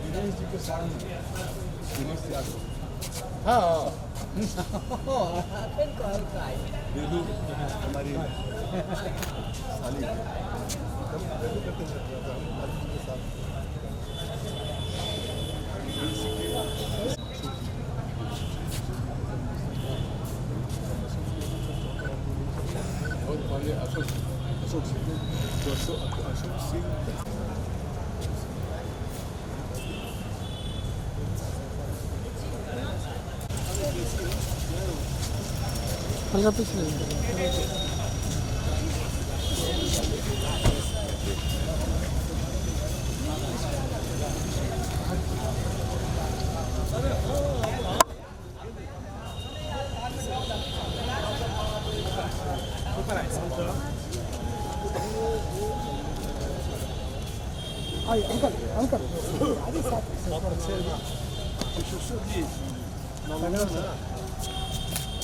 दिनेश जी के साथ दिनेश यादव बिल्कुल हमारी साली बहुत पहले अशोक सिंह हल्का पिछले आई अंकल अंकल आगे साथ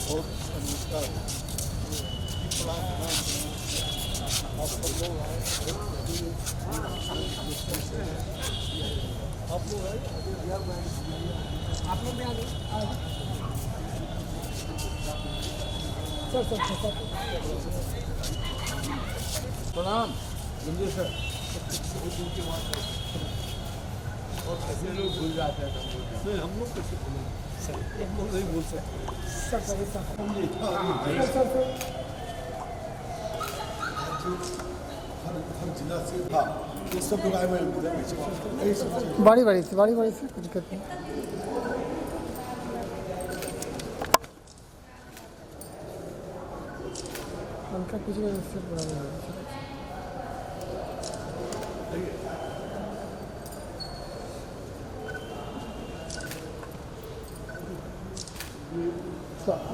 और उसका आप लोग में आ गए सर प्रणाम गुंजे सर और ऐसे लोग भूल जाते हैं नहीं हम लोग कैसे भूलें सर हम लोग नहीं भूल सकते हर जिला से था ये सब लोग आए हुए बारी बारी से कोई दिक्कत नहीं हल्का पिछले से बराबर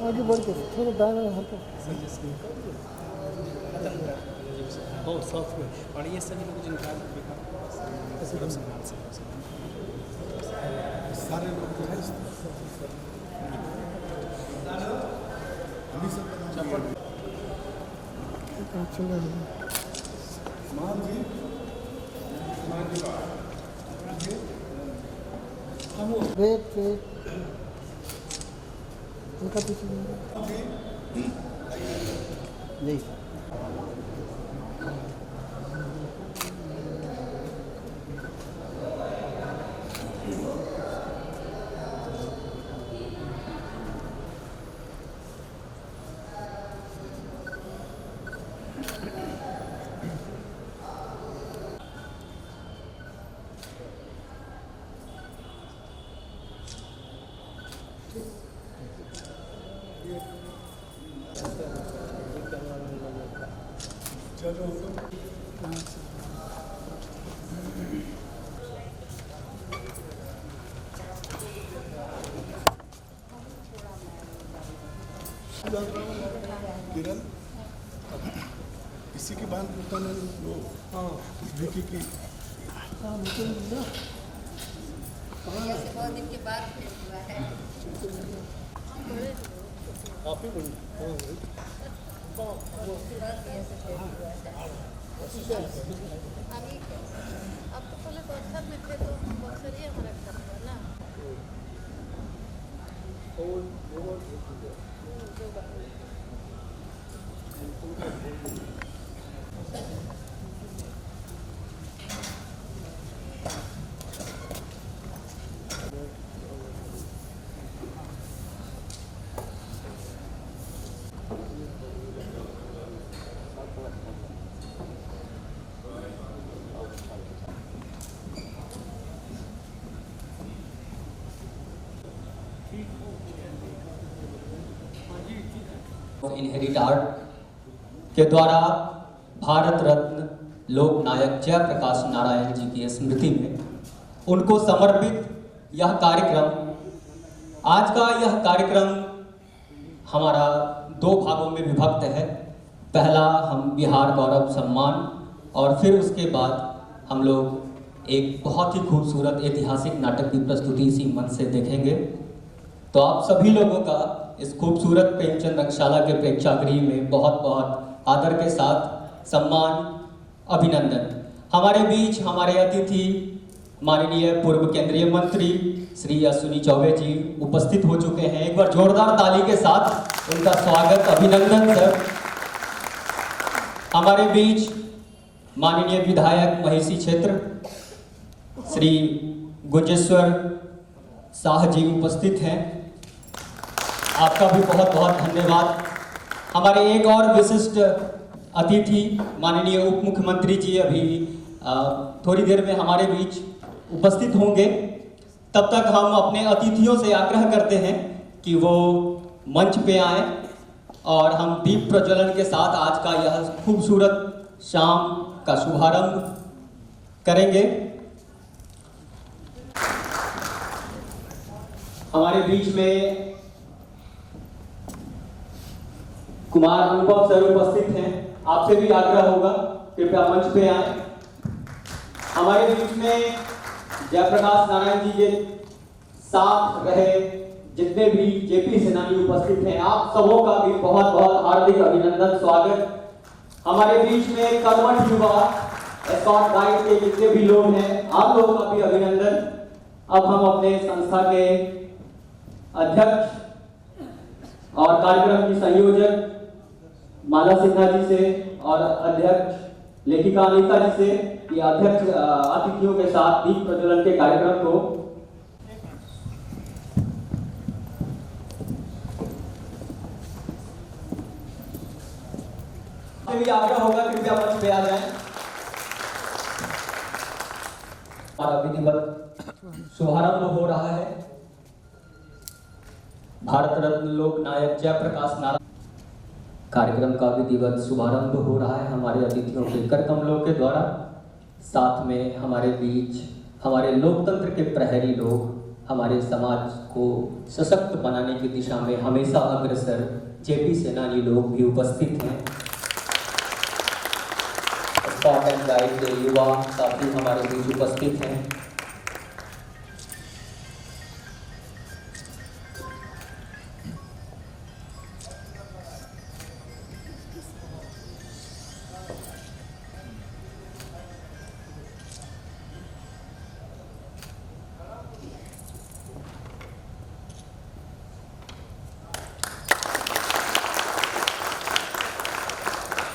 आगे बढ़ के थोड़ा दाएं हल्का और साथ में और ये सभी लोग जिनका सारे लोग जो है चलो मान जी वेट हल्का पिछले जी चलो किरण इसी की बात करता है वो विकी की ऐसे बहुत दिन के बाद भेंट हुआ है। आप ही बोलिए बहुत दिन से भेंट हुआ है। अभी अब तो पहले बक्सर में थे तो बक्सर ही हमारा घर था ना। इनहेरिट आर्ट के द्वारा भारत रत्न लोक नायक जयप्रकाश नारायण जी की स्मृति में उनको समर्पित यह कार्यक्रम, आज का यह कार्यक्रम हमारा दो भागों में विभक्त है। पहला हम बिहार गौरव सम्मान और फिर उसके बाद हम लोग एक बहुत ही खूबसूरत ऐतिहासिक नाटक की प्रस्तुति इसी मंच से देखेंगे। तो आप सभी लोगों का इस खूबसूरत प्रेमचंद रंगशाला के प्रेक्षागृह में बहुत बहुत आदर के साथ सम्मान, अभिनंदन। हमारे बीच हमारे अतिथि माननीय पूर्व केंद्रीय मंत्री श्री अश्विनी चौबे जी उपस्थित हो चुके हैं। एक बार जोरदार ताली के साथ उनका स्वागत, अभिनंदन सर। हमारे बीच माननीय विधायक महिषी क्षेत्र श्री गुंजेश्वर शाह जी उपस्थित हैं। आपका भी बहुत बहुत धन्यवाद। हमारे एक और विशिष्ट अतिथि माननीय उप मुख्यमंत्री जी अभी थोड़ी देर में हमारे बीच उपस्थित होंगे। तब तक हम अपने अतिथियों से आग्रह करते हैं कि वो मंच पे आएं और हम दीप प्रज्वलन के साथ आज का यह खूबसूरत शाम का शुभारंभ करेंगे। हमारे बीच में कुमार अनुभव सर उपस्थित हैं। आपसे भी आग्रह होगा कृपया मंच पे आए। हमारे बीच में जयप्रकाश नारायण जी के साथ रहे जितने भी जेपी सेनानी उपस्थित हैं, आप सबों का भी बहुत बहुत हार्दिक अभिनंदन, स्वागत। हमारे बीच में कर्मठ युवा एस्कॉर्ट गाइड के जितने भी लोग हैं, आप लोगों का भी अभिनंदन। अब हम अपने संस्था के अध्यक्ष और कार्यक्रम की संयोजक माला सिन्हा जी से और अध्यक्ष लेखिका अनीता जी से ये अध्यक्ष अतिथियों के साथ दीप प्रज्वलन के कार्यक्रम को भी आग्रह होगा कृपया मंच पे आ जाएं। हमारा विधिवत शुभारंभ हो रहा है। भारत रत्न लोक नायक जयप्रकाश नारायण कार्यक्रम का विधिवत शुभारंभ हो रहा है हमारे अतिथियों के कर कमलों के द्वारा। साथ में हमारे बीच हमारे लोकतंत्र के प्रहरी लोग हमारे समाज को सशक्त बनाने की दिशा में हमेशा अग्रसर जेपी सेनानी लोग भी उपस्थित हैं। स्कॉट एंड गाइड के युवा साथी हमारे बीच उपस्थित हैं।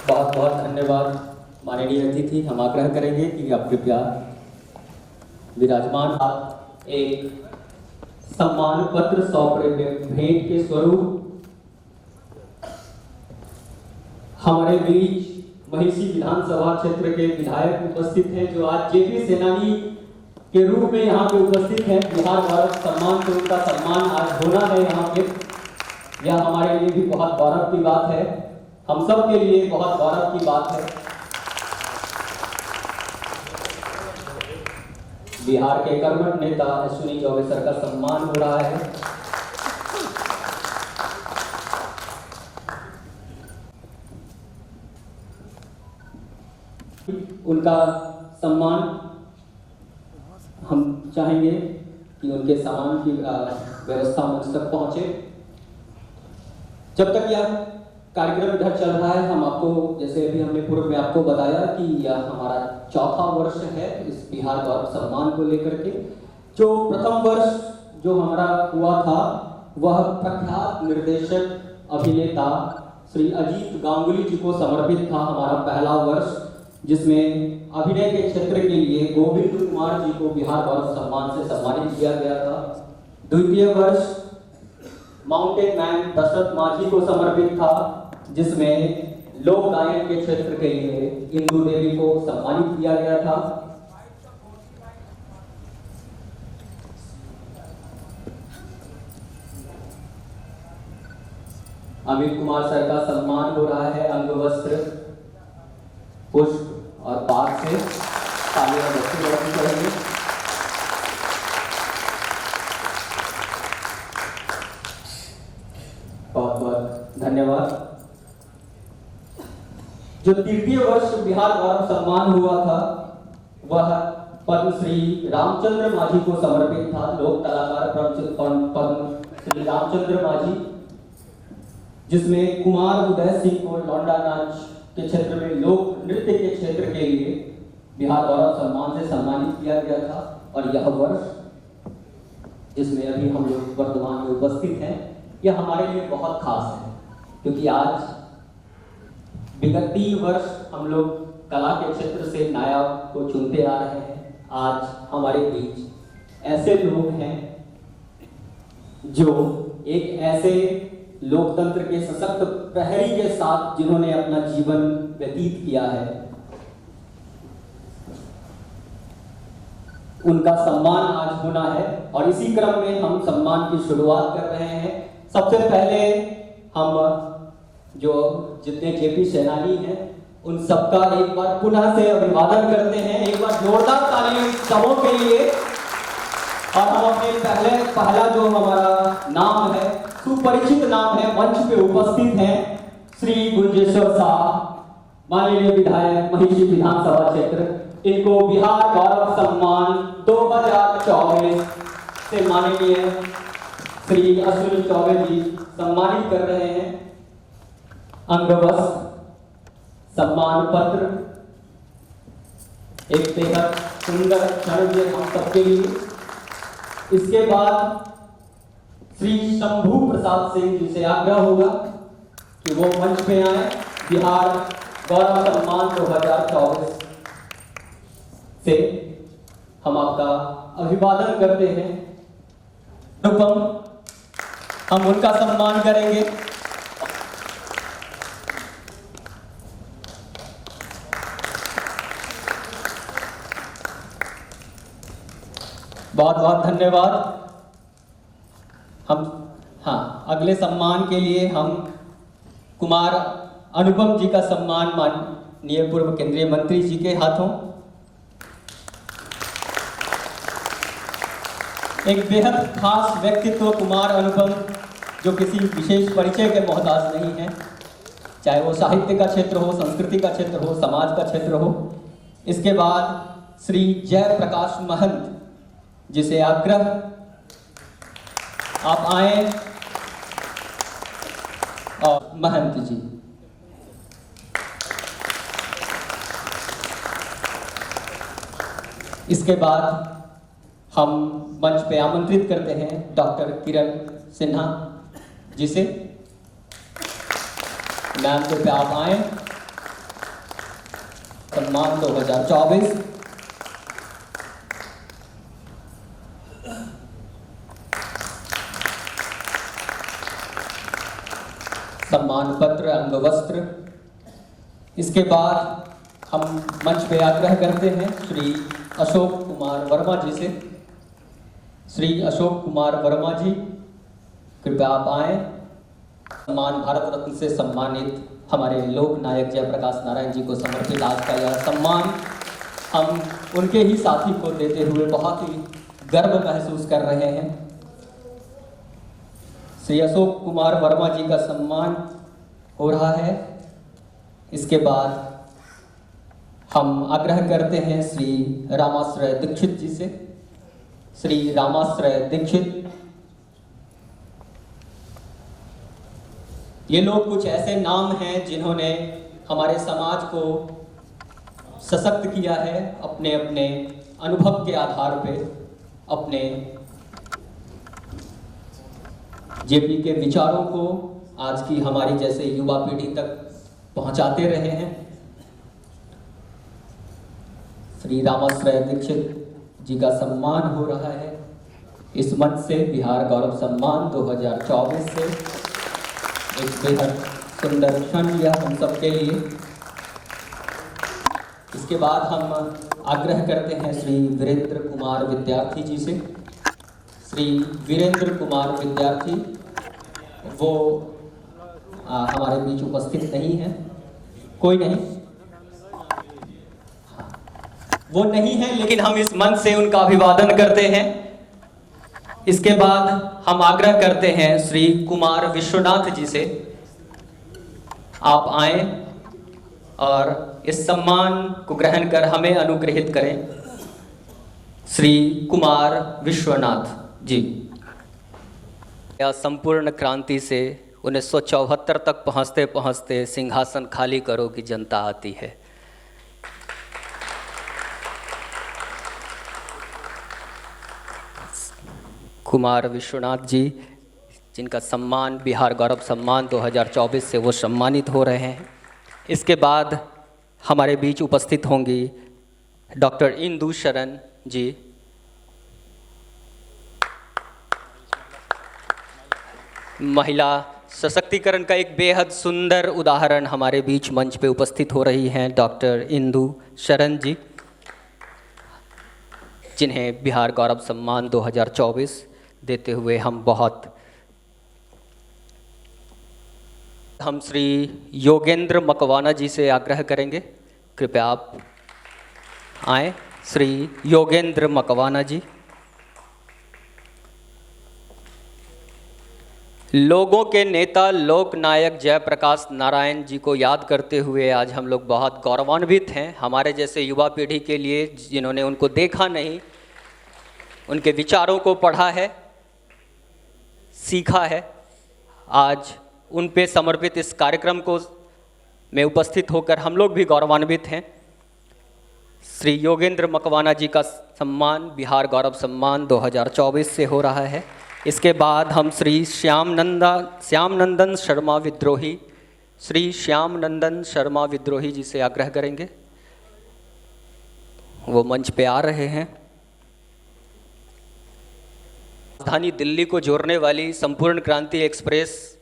बहुत बहुत धन्यवाद माननीय अतिथि। हम आग्रह करेंगे कि आप कृपया विराजमान आप एक सम्मान पत्र भेंट के स्वरूप हमारे बीच महिषी विधानसभा क्षेत्र के विधायक उपस्थित हैं जो आज जेपी सेनानी के रूप में यहाँ पे उपस्थित हैं। बिहार भारत सम्मान से उनका सम्मान आज होना है यहाँ पे। यह हमारे लिए भी बहुत गौरव की बात है, हम सब के लिए बहुत गौरव की बात है। बिहार के कर्मठ नेता अश्विनी चौबे सर का सम्मान हो रहा है। उनका सम्मान हम चाहेंगे कि उनके सामान की व्यवस्था मुझ तक पहुंचे। जब तक यह कार्यक्रम इधर चल रहा है, हम आपको जैसे अभी हमने पूर्व में आपको बताया कि यह हमारा चौथा वर्ष है इस बिहार गौरव सम्मान को लेकर के। जो प्रथम वर्ष जो हमारा हुआ था वह प्रख्यात निर्देशक अभिनेता श्री अजीत गांगुली जी को समर्पित था हमारा पहला वर्ष, जिसमें अभिनय के क्षेत्र के लिए गोविंद कुमार जी को बिहार गौरव सम्मान से सम्मानित किया गया था। द्वितीय वर्ष माउंटेन मैन दशरथ माझी को समर्पित था, जिसमें लोक गायन के क्षेत्र के लिए इंदु देवी को सम्मानित किया गया था। अमित कुमार सर का सम्मान हो रहा है अंग वस्त्र पुष्प और पाक से। तालियां बच्चे बजानी चाहिए। बहुत बहुत धन्यवाद। जो तृतीय वर्ष बिहार गौरव सम्मान हुआ था वह पद्मश्री रामचंद्र माझी को समर्पित था। लोक कलाकार पद्म श्री रामचंद्र माझी जिसमें कुमार उदय सिंह को लौंडा नाच के क्षेत्र में लोक नृत्य के क्षेत्र के लिए बिहार गौरव सम्मान से सम्मानित किया गया था। और यह वर्ष जिसमें अभी हम लोग वर्तमान में उपस्थित हैं, यह हमारे लिए बहुत खास है, क्योंकि आज विगत 3 वर्ष हम लोग कला के क्षेत्र से नायक को चुनते आ रहे हैं। आज हमारे बीच ऐसे लोग हैं जो एक ऐसे लोकतंत्र के सशक्त प्रहरी के साथ जिन्होंने अपना जीवन व्यतीत किया है, उनका सम्मान आज होना है। और इसी क्रम में हम सम्मान की शुरुआत कर रहे हैं। सबसे पहले हम जो जितने जेपी सेनानी हैं उन सबका एक बार पुनः से अभिवादन करते हैं। एक बार जोरदार ताली सबों के लिए। और हम अपने पहला जो हमारा नाम है, सुपरिचित नाम है, मंच पे उपस्थित हैं श्री गुंजेश्वर साहब, माननीय विधायक महिषी विधानसभा क्षेत्र। इनको बिहार गौरव सम्मान 2024 से माननीय श्री अश्विनी चौबे जी सम्मानित कर रहे हैं। अंगवस्त्र, सम्मान पत्र, एक बेहद सुंदर क्षण है हम सबके लिए। इसके बाद श्री शंभू प्रसाद सिंह जी से आग्रह होगा कि वो मंच पे आए। बिहार गौरव सम्मान 2024 से हम आपका अभिवादन करते हैं। अनुपम, हम उनका सम्मान करेंगे। बहुत बहुत धन्यवाद। अगले सम्मान के लिए हम कुमार अनुपम जी का सम्मान माननीय पूर्व केंद्रीय मंत्री जी के हाथों। एक बेहद खास व्यक्तित्व कुमार अनुपम, जो किसी विशेष परिचय के मोहताज नहीं है, चाहे वो साहित्य का क्षेत्र हो, संस्कृति का क्षेत्र हो, समाज का क्षेत्र हो। इसके बाद श्री जय प्रकाश महंत, जिसे आग्रह आप आए, और महंत जी। इसके बाद हम मंच पे आमंत्रित करते हैं डॉक्टर किरण सिन्हा जिसे। मैम पे आप आए। सम्मान 2024। सम्मान पत्र, अंगवस्त्र। इसके बाद हम मंच पे आग्रह करते हैं श्री अशोक कुमार वर्मा जी से। श्री अशोक कुमार वर्मा जी, कृपया आप आए। सम्मान भारत रत्न से सम्मानित हमारे लोक नायक जयप्रकाश नारायण जी को समर्पित आज का यह सम्मान हम उनके ही साथी को देते हुए बहुत ही गर्व महसूस कर रहे हैं। श्री अशोक कुमार वर्मा जी का सम्मान हो रहा है। इसके बाद हम आग्रह करते हैं श्री रामाश्रय दीक्षित जी से। श्री रामाश्रय दीक्षित, ये लोग कुछ ऐसे नाम हैं जिन्होंने हमारे समाज को सशक्त किया है, अपने अपने अनुभव के आधार पे, अपने जेपी के विचारों को आज की हमारी जैसे युवा पीढ़ी तक पहुंचाते रहे हैं। श्री रामाश्रय दीक्षित जी का सम्मान हो रहा है इस मंच से। बिहार गौरव सम्मान 2024 से एक बेहद सुंदर क्षण यह हम सबके लिए। इसके बाद हम आग्रह करते हैं श्री वीरेंद्र कुमार विद्यार्थी जी से। श्री वीरेंद्र कुमार विद्यार्थी, वो हमारे बीच उपस्थित नहीं है, कोई नहीं, वो नहीं है, लेकिन हम इस मंच से उनका अभिवादन करते हैं। इसके बाद हम आग्रह करते हैं श्री कुमार विश्वनाथ जी से, आप आए और इस सम्मान को ग्रहण कर हमें अनुग्रहित करें। श्री कुमार विश्वनाथ जी। या संपूर्ण क्रांति से 1974 तक पहुँचते पहुँचते सिंहासन खाली करो कि जनता आती है। कुमार विश्वनाथ जी, जिनका सम्मान बिहार गौरव सम्मान 2024 से वो सम्मानित हो रहे हैं। इसके बाद हमारे बीच उपस्थित होंगी डॉक्टर इंदु शरण जी, महिला सशक्तिकरण का एक बेहद सुंदर उदाहरण हमारे बीच मंच पे उपस्थित हो रही हैं डॉक्टर इंदु शरण जी, जिन्हें बिहार गौरव सम्मान 2024 देते हुए हम श्री योगेंद्र मकवाना जी से आग्रह करेंगे, कृपया आप आएँ। श्री योगेंद्र मकवाना जी। लोगों के नेता लोकनायक जयप्रकाश नारायण जी को याद करते हुए आज हम लोग बहुत गौरवान्वित हैं। हमारे जैसे युवा पीढ़ी के लिए, जिन्होंने उनको देखा नहीं, उनके विचारों को पढ़ा है, सीखा है, आज उन पे समर्पित इस कार्यक्रम को में उपस्थित होकर हम लोग भी गौरवान्वित हैं। श्री योगेंद्र मकवाना जी का सम्मान बिहार गौरव सम्मान 2024 से हो रहा है। इसके बाद हम श्री श्यामनंदन शर्मा विद्रोही, श्री श्यामनंदन शर्मा विद्रोही जी से आग्रह करेंगे, वो मंच पे आ रहे हैं। राजधानी दिल्ली को जोड़ने वाली संपूर्ण क्रांति एक्सप्रेस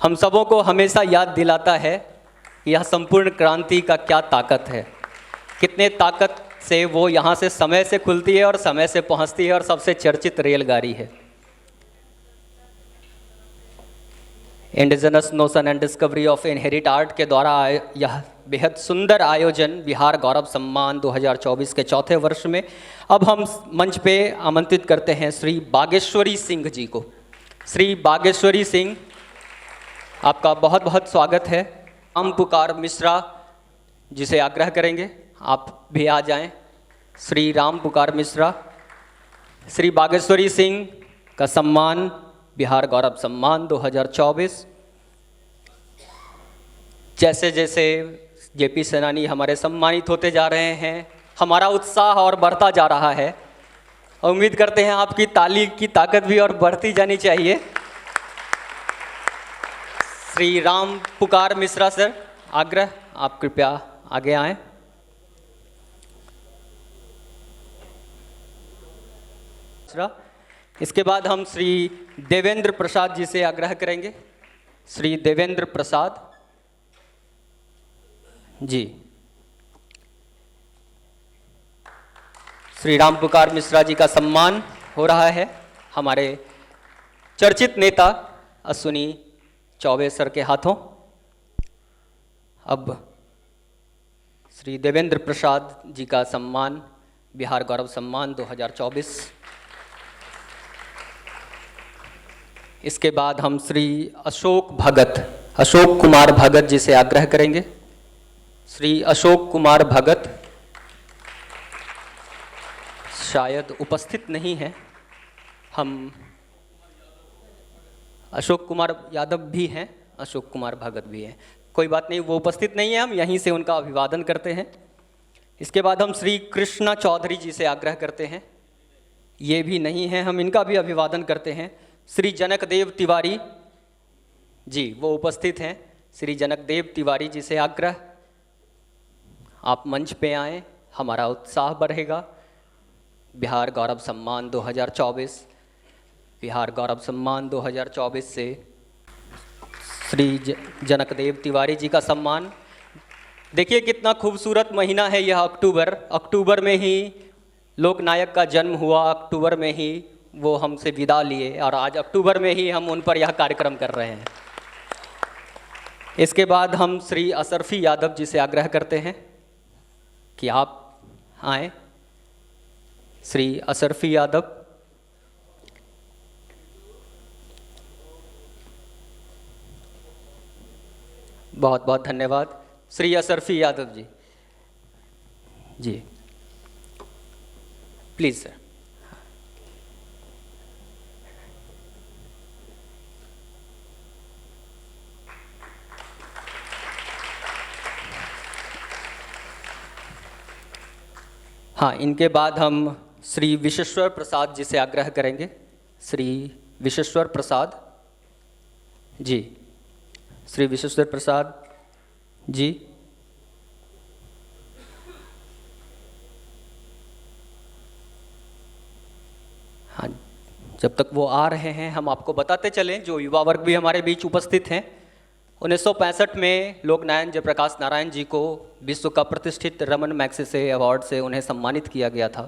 हम सबों को हमेशा याद दिलाता है यह संपूर्ण क्रांति का क्या ताकत है, कितने ताकत से वो यहाँ से समय से खुलती है और समय से पहुँचती है और सबसे चर्चित रेलगाड़ी है। Indigenous notion and discovery of inherit art के द्वारा यह बेहद सुंदर आयोजन बिहार गौरव सम्मान 2024 के चौथे वर्ष में अब हम मंच पे आमंत्रित करते हैं श्री बागेश्वरी सिंह जी को। श्री बागेश्वरी सिंह, आपका बहुत बहुत स्वागत है। राम पुकार मिश्रा जिसे आग्रह करेंगे आप भी आ जाएं। श्री राम पुकार मिश्रा। श्री बागेश्वरी सिंह का सम्मान बिहार गौरव सम्मान 2024। जैसे जैसे जेपी सेनानी हमारे सम्मानित होते जा रहे हैं, हमारा उत्साह और बढ़ता जा रहा है। उम्मीद करते हैं आपकी ताली की ताकत भी और बढ़ती जानी चाहिए। श्री राम पुकार मिश्रा सर, आग्रह आप कृपया आगे आएं। इसके बाद हम श्री देवेंद्र प्रसाद जी से आग्रह करेंगे। श्री देवेंद्र प्रसाद जी। श्री राम पुकार मिश्रा जी का सम्मान हो रहा है हमारे चर्चित नेता अश्विनी चौबे सर के हाथों। अब श्री देवेंद्र प्रसाद जी का सम्मान बिहार गौरव सम्मान 2024। इसके बाद हम श्री अशोक कुमार भगत जी से आग्रह करेंगे। श्री अशोक कुमार भगत शायद उपस्थित नहीं हैं। हम अशोक कुमार यादव भी हैं, अशोक कुमार भगत भी हैं, कोई बात नहीं, वो उपस्थित नहीं है, हम यहीं से उनका अभिवादन करते हैं। इसके बाद हम श्री कृष्णा चौधरी जी से आग्रह करते हैं, ये भी नहीं हैं, हम इनका भी अभिवादन करते हैं। श्री जनकदेव तिवारी जी, वो उपस्थित हैं। श्री जनकदेव तिवारी जी से आग्रह, आप मंच पे आएँ, हमारा उत्साह बढ़ेगा। बिहार गौरव सम्मान 2024, बिहार गौरव सम्मान 2024 से श्री जनकदेव तिवारी जी का सम्मान। देखिए कितना खूबसूरत महीना है यह अक्टूबर में ही लोकनायक का जन्म हुआ, अक्टूबर में ही वो हमसे विदा लिए और आज अक्टूबर में ही हम उन पर यह कार्यक्रम कर रहे हैं। इसके बाद हम श्री अशरफी यादव जी से आग्रह करते हैं कि आप आएँ। श्री अशरफी यादव, बहुत बहुत धन्यवाद। Shri Ashrafi Yadav ji, please sir. हाँ, इनके बाद हम श्री विश्वेश्वर प्रसाद जी से आग्रह करेंगे। श्री विश्वेश्वर प्रसाद जी, श्री विश्वेश्वर प्रसाद जी। हाँ, जब तक वो आ रहे हैं हम आपको बताते चलें, जो युवा वर्ग भी हमारे बीच उपस्थित हैं, 1965 में लोकनायक जयप्रकाश नारायण जी को विश्व का प्रतिष्ठित रमन मैग्सेसे अवार्ड से उन्हें सम्मानित किया गया था।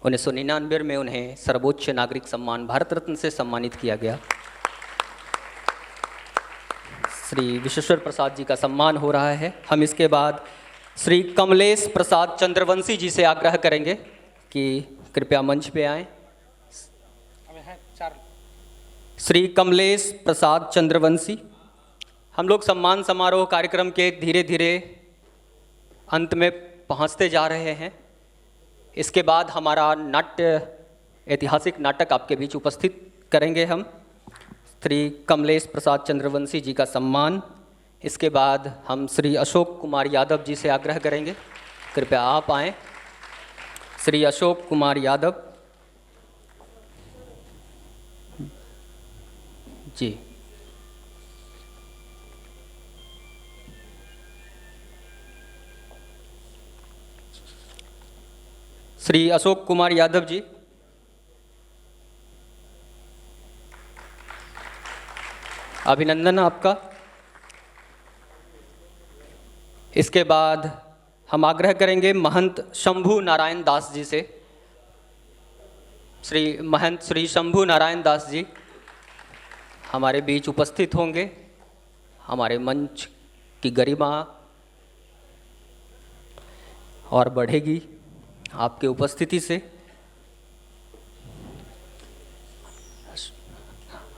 1999 में उन्हें सर्वोच्च नागरिक सम्मान भारत रत्न से सम्मानित किया गया। श्री विश्वेश्वर प्रसाद जी का सम्मान हो रहा है। हम इसके बाद श्री कमलेश प्रसाद चंद्रवंशी जी से आग्रह करेंगे कि कृपया मंच पे आएं। श्री कमलेश प्रसाद चंद्रवंशी। हम लोग सम्मान समारोह कार्यक्रम के धीरे धीरे अंत में पहुंचते जा रहे हैं। इसके बाद हमारा ऐतिहासिक नाटक आपके बीच उपस्थित करेंगे हम। श्री कमलेश प्रसाद चंद्रवंशी जी का सम्मान। इसके बाद हम श्री अशोक कुमार यादव जी से आग्रह करेंगे, कृपया आप आएँ। श्री अशोक कुमार यादव जी। श्री अशोक कुमार यादव जी। अभिनंदन आपका। इसके बाद हम आग्रह करेंगे महंत शंभू नारायण दास जी से। महंत श्री शंभू नारायण दास जी हमारे बीच उपस्थित होंगे। हमारे मंच की गरिमा और बढ़ेगी आपके उपस्थिति से।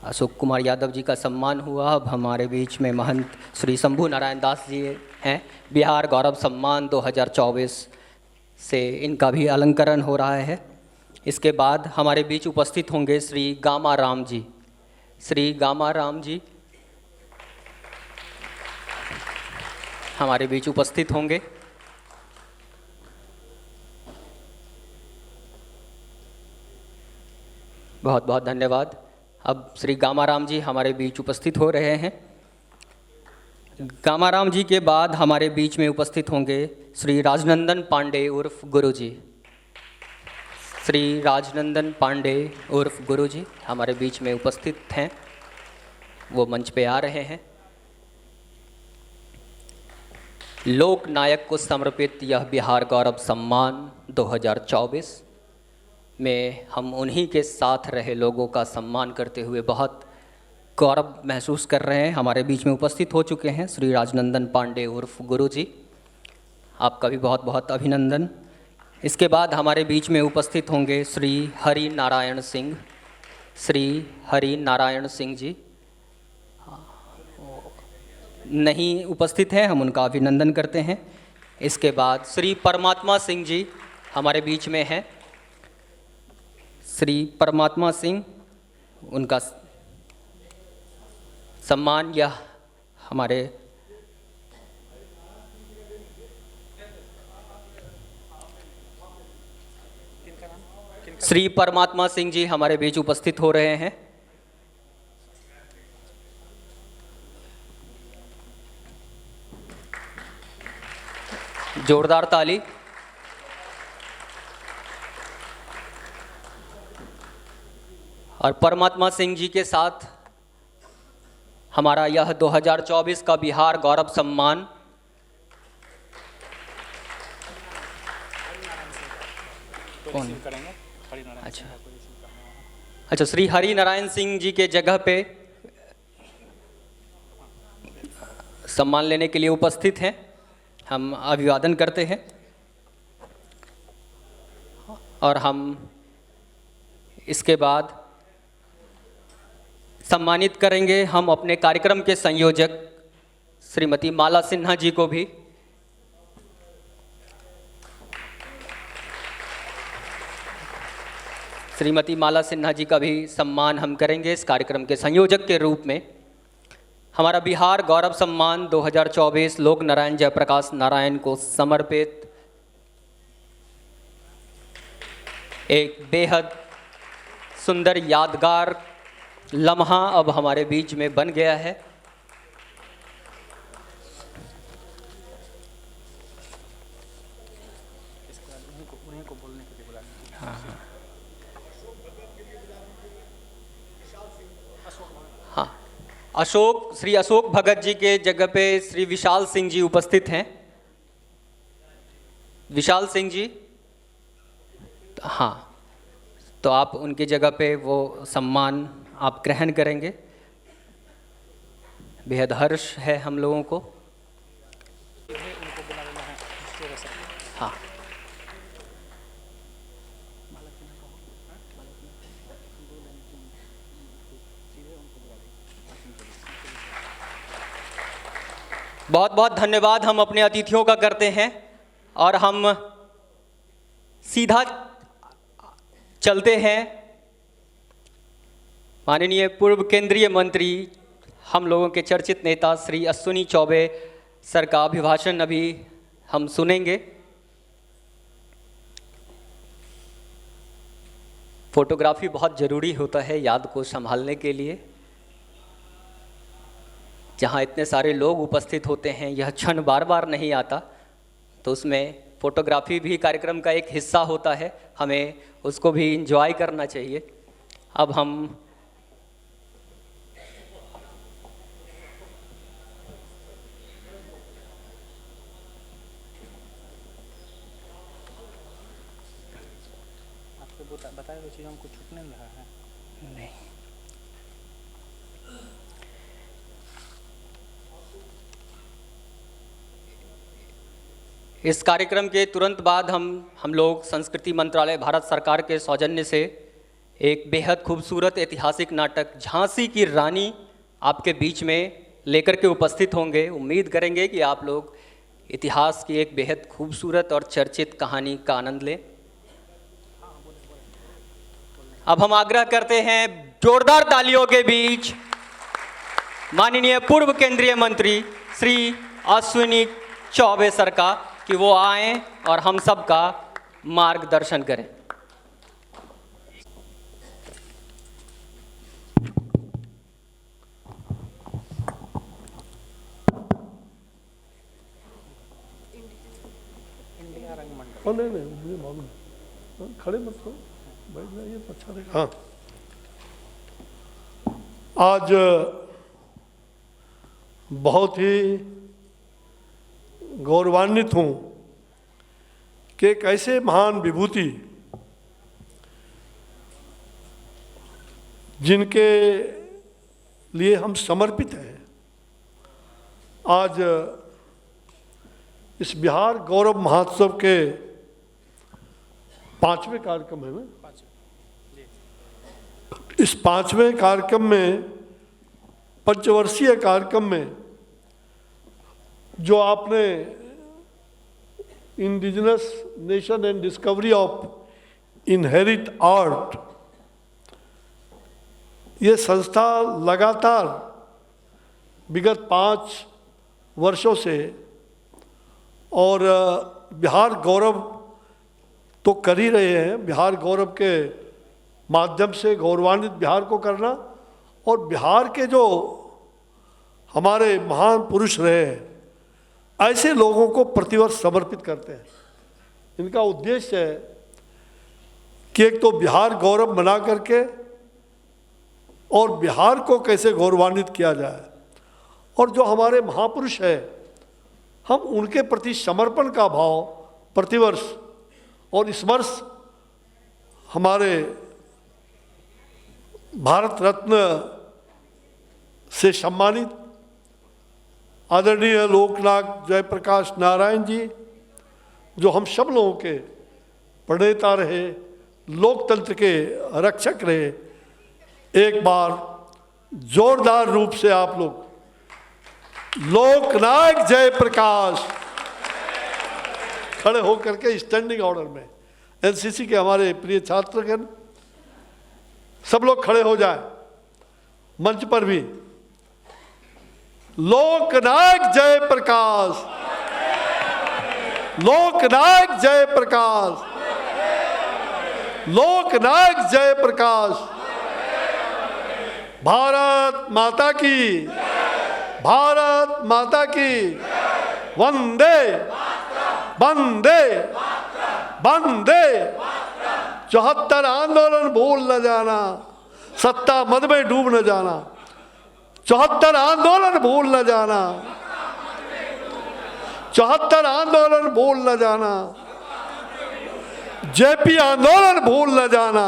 अशोक कुमार यादव जी का सम्मान हुआ। अब हमारे बीच में महंत श्री शंभू नारायण दास जी हैं। बिहार गौरव सम्मान 2024 से इनका भी अलंकरण हो रहा है। इसके बाद हमारे बीच उपस्थित होंगे श्री गामा राम जी। श्री गामा राम जी हमारे बीच उपस्थित होंगे। बहुत बहुत धन्यवाद। अब श्री गामाराम जी हमारे बीच उपस्थित हो रहे हैं। गामाराम जी के बाद हमारे बीच में उपस्थित होंगे श्री राजनंदन पांडे उर्फ गुरु जी। श्री राजनंदन पांडे उर्फ गुरु जी हमारे बीच में उपस्थित हैं, वो मंच पे आ रहे हैं। लोक नायक को समर्पित यह बिहार गौरव सम्मान 2024 में हम उन्हीं के साथ रहे लोगों का सम्मान करते हुए बहुत गौरव महसूस कर रहे हैं। हमारे बीच में उपस्थित हो चुके हैं श्री राजनंदन पांडे उर्फ गुरु जी, आपका भी बहुत बहुत अभिनंदन। इसके बाद हमारे बीच में उपस्थित होंगे श्री हरि नारायण सिंह। श्री हरि नारायण सिंह जी नहीं उपस्थित हैं, हम उनका अभिनंदन करते हैं। इसके बाद श्री परमात्मा सिंह जी हमारे बीच में हैं। श्री परमात्मा सिंह, उनका सम्मान यह हमारे श्री परमात्मा सिंह जी हमारे बीच उपस्थित हो रहे हैं। जोरदार ताली। और परमात्मा सिंह जी के साथ हमारा यह 2024 का बिहार गौरव सम्मान कौन? अच्छा, श्री हरि नारायण सिंह जी के जगह पे सम्मान लेने के लिए उपस्थित हैं। हम अभिवादन करते हैं और हम इसके बाद सम्मानित करेंगे हम अपने कार्यक्रम के संयोजक श्रीमती माला सिन्हा जी को भी। श्रीमती माला सिन्हा जी का भी सम्मान हम करेंगे इस कार्यक्रम के संयोजक के रूप में। हमारा बिहार गौरव सम्मान 2024 लोक नारायण जयप्रकाश नारायण को समर्पित एक बेहद सुंदर यादगार लम्हा अब हमारे बीच में बन गया है। हाँ, श्री अशोक भगत जी के जगह पे श्री विशाल सिंह जी उपस्थित हैं। विशाल सिंह जी, हाँ, तो आप उनकी जगह पे वो सम्मान आप ग्रहण करेंगे। बेहद हर्ष है हम लोगों को। हाँ, बहुत बहुत धन्यवाद हम अपने अतिथियों का करते हैं और हम सीधा चलते हैं माननीय पूर्व केंद्रीय मंत्री, हम लोगों के चर्चित नेता श्री अश्विनी चौबे सर का अभिभाषण अभी हम सुनेंगे। फोटोग्राफी बहुत ज़रूरी होता है याद को संभालने के लिए। जहाँ इतने सारे लोग उपस्थित होते हैं, यह क्षण बार बार नहीं आता, तो उसमें फोटोग्राफी भी कार्यक्रम का एक हिस्सा होता है, हमें उसको भी एंजॉय करना चाहिए। अब हम बताए वो चीज़ हमको छूटने नहीं रहा है। नहीं, इस कार्यक्रम के तुरंत बाद हम लोग संस्कृति मंत्रालय भारत सरकार के सौजन्य से एक बेहद खूबसूरत ऐतिहासिक नाटक झांसी की रानी आपके बीच में लेकर के उपस्थित होंगे। उम्मीद करेंगे कि आप लोग इतिहास की एक बेहद खूबसूरत और चर्चित कहानी का आनंद लें। अब हम आग्रह करते हैं जोरदार तालियों के बीच माननीय पूर्व केंद्रीय मंत्री श्री अश्विनी चौबे सर का कि वो आएं और हम सब का मार्गदर्शन करें। नहीं मुझे मालूम है, खड़े मत हो, बैठ जाइए तो अच्छा रहेगा। हाँ, आज बहुत ही गौरवान्वित हूँ कि एक ऐसे महान विभूति जिनके लिए हम समर्पित हैं, आज इस बिहार गौरव महोत्सव के 5वें कार्यक्रम है ना, इस 5वें कार्यक्रम में, पंचवर्षीय कार्यक्रम में जो आपने indigenous nation and discovery of inherit art, ये संस्था लगातार विगत 5 वर्षों से और बिहार गौरव तो कर ही रहे हैं, बिहार गौरव के माध्यम से गौरवान्वित बिहार को करना और बिहार के जो हमारे महान पुरुष रहे हैं, ऐसे लोगों को प्रतिवर्ष समर्पित करते हैं। इनका उद्देश्य है कि एक तो बिहार गौरव बना करके और बिहार को कैसे गौरवान्वित किया जाए, और जो हमारे महापुरुष हैं हम उनके प्रति समर्पण का भाव प्रतिवर्ष, और इस वर्ष हमारे भारत रत्न से सम्मानित आदरणीय लोकनायक जयप्रकाश नारायण जी, जो हम सब लोगों के प्रणेता रहे, लोकतंत्र के रक्षक रहे, एक बार जोरदार रूप से आप लोग लोकनायक जयप्रकाश खड़े होकर के स्टैंडिंग ऑर्डर में, एनसीसी के हमारे प्रिय छात्रगण सब लोग खड़े हो जाए, मंच पर भी। लोकनायक जयप्रकाश, लोकनायक जयप्रकाश। लोकनायक जयप्रकाश, भारत माता की, भारत माता की, वंदे वंदे वंदे। 74 आंदोलन भूल न जाना, सत्ता मद में डूब न जाना। 74 आंदोलन भूल न जाना, 74 आंदोलन भूल न जाना, जेपी आंदोलन भूल न जाना।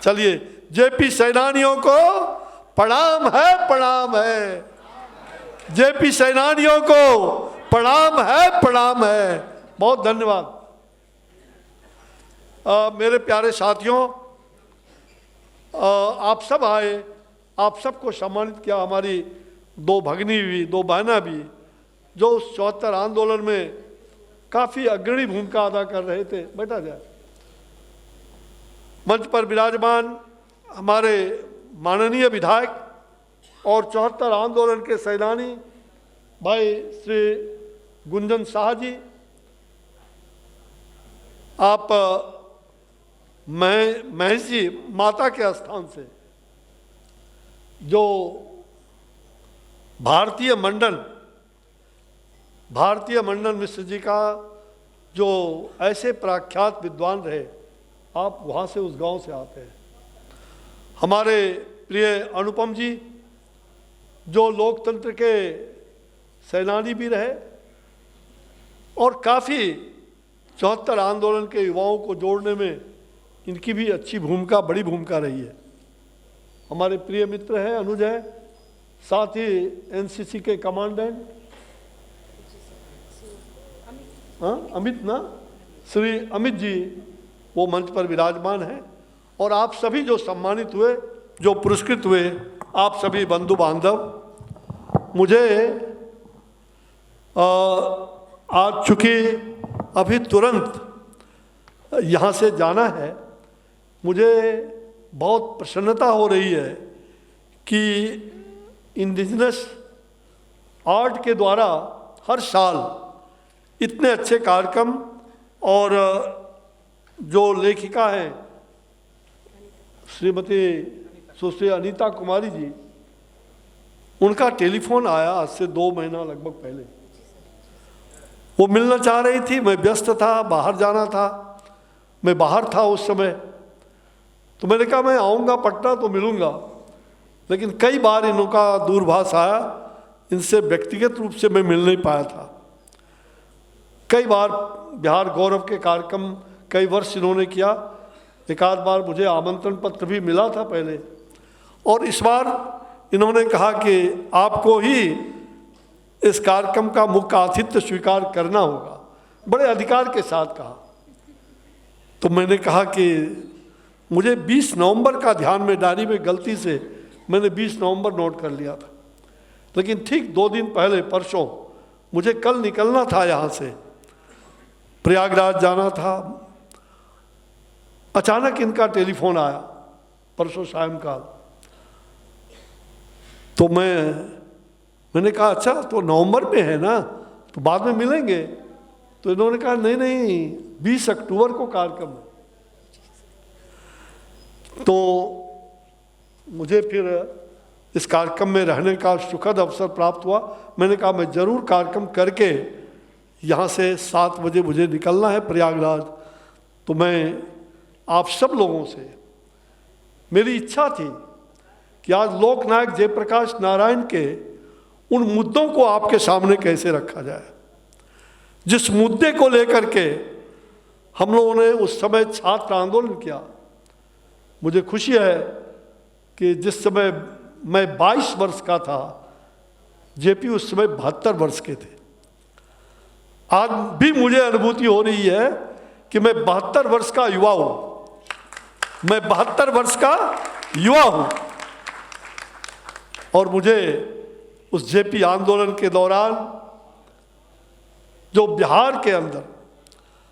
चलिए, जेपी सेनानियों को प्रणाम है, प्रणाम है। जेपी सेनानियों को प्रणाम है, प्रणाम है। बहुत धन्यवाद। मेरे प्यारे साथियों, आप सब आए, आप सबको सम्मानित किया। हमारी 2 भगनी भी, 2 बहना भी, जो उस 74 आंदोलन में काफ़ी अग्रणी भूमिका अदा कर रहे थे। बैठा जाए। मंच पर विराजमान हमारे माननीय विधायक और 74 आंदोलन के सेनानी भाई श्री गुंजन शाह जी, आप महेश जी माता के स्थान से जो भारतीय मंडन मिश्र जी का जो ऐसे प्रख्यात विद्वान रहे, आप वहाँ से उस गांव से आते हैं। हमारे प्रिय अनुपम जी जो लोकतंत्र के सेनानी भी रहे और काफ़ी 74 आंदोलन के युवाओं को जोड़ने में इनकी भी अच्छी भूमिका, बड़ी भूमिका रही है। हमारे प्रिय मित्र हैं अनुज है, साथ ही एनसीसी के कमांडेंट अमित ना, श्री अमित जी वो मंच पर विराजमान हैं। और आप सभी जो सम्मानित हुए, जो पुरस्कृत हुए, आप सभी बंधु बांधव। मुझे आज चूँकि अभी तुरंत यहाँ से जाना है, मुझे बहुत प्रसन्नता हो रही है कि इंडिजिनस आर्ट के द्वारा हर साल इतने अच्छे कार्यक्रम, और जो लेखिका हैं श्रीमती सुश्री अनीता कुमारी जी, उनका टेलीफोन आया आज से 2 महीना लगभग पहले। वो मिलना चाह रही थी, मैं व्यस्त था, बाहर जाना था, मैं बाहर था उस समय। तो मैंने कहा मैं आऊँगा पटना तो मिलूँगा, लेकिन कई बार इनका दूरभाष आया, इनसे व्यक्तिगत रूप से मैं मिल नहीं पाया था। कई बार बिहार गौरव के कार्यक्रम कई वर्ष इन्होंने किया, एक आध बार मुझे आमंत्रण पत्र भी मिला था पहले, और इस बार इन्होंने कहा कि आपको ही इस कार्यक्रम का मुख्य आतिथ्य स्वीकार करना होगा, बड़े अधिकार के साथ कहा। तो मैंने कहा कि मुझे 20 नवंबर का ध्यान में, डायरी में गलती से मैंने 20 नवंबर नोट कर लिया था, लेकिन ठीक 2 दिन पहले परसों मुझे कल निकलना था, यहाँ से प्रयागराज जाना था। अचानक इनका टेलीफोन आया परसों सायंकाल। तो मैंने कहा अच्छा तो नवंबर में है ना, तो बाद में मिलेंगे। तो इन्होंने कहा नहीं 20 अक्टूबर को कार्यक्रम है। तो मुझे फिर इस कार्यक्रम में रहने का सुखद अवसर प्राप्त हुआ। मैंने कहा मैं ज़रूर कार्यक्रम करके यहाँ से 7 बजे मुझे निकलना है प्रयागराज। तो मैं आप सब लोगों से, मेरी इच्छा थी कि आज लोकनायक जयप्रकाश नारायण के उन मुद्दों को आपके सामने कैसे रखा जाए, जिस मुद्दे को लेकर के हम लोगों ने उस समय छात्र आंदोलन किया। मुझे खुशी है कि जिस समय मैं 22 वर्ष का था, जेपी उस समय 72 वर्ष के थे। आज भी मुझे अनुभूति हो रही है कि मैं 72 वर्ष का युवा हूँ, मैं 72 वर्ष का युवा हूँ। और मुझे उस जेपी आंदोलन के दौरान जो बिहार के अंदर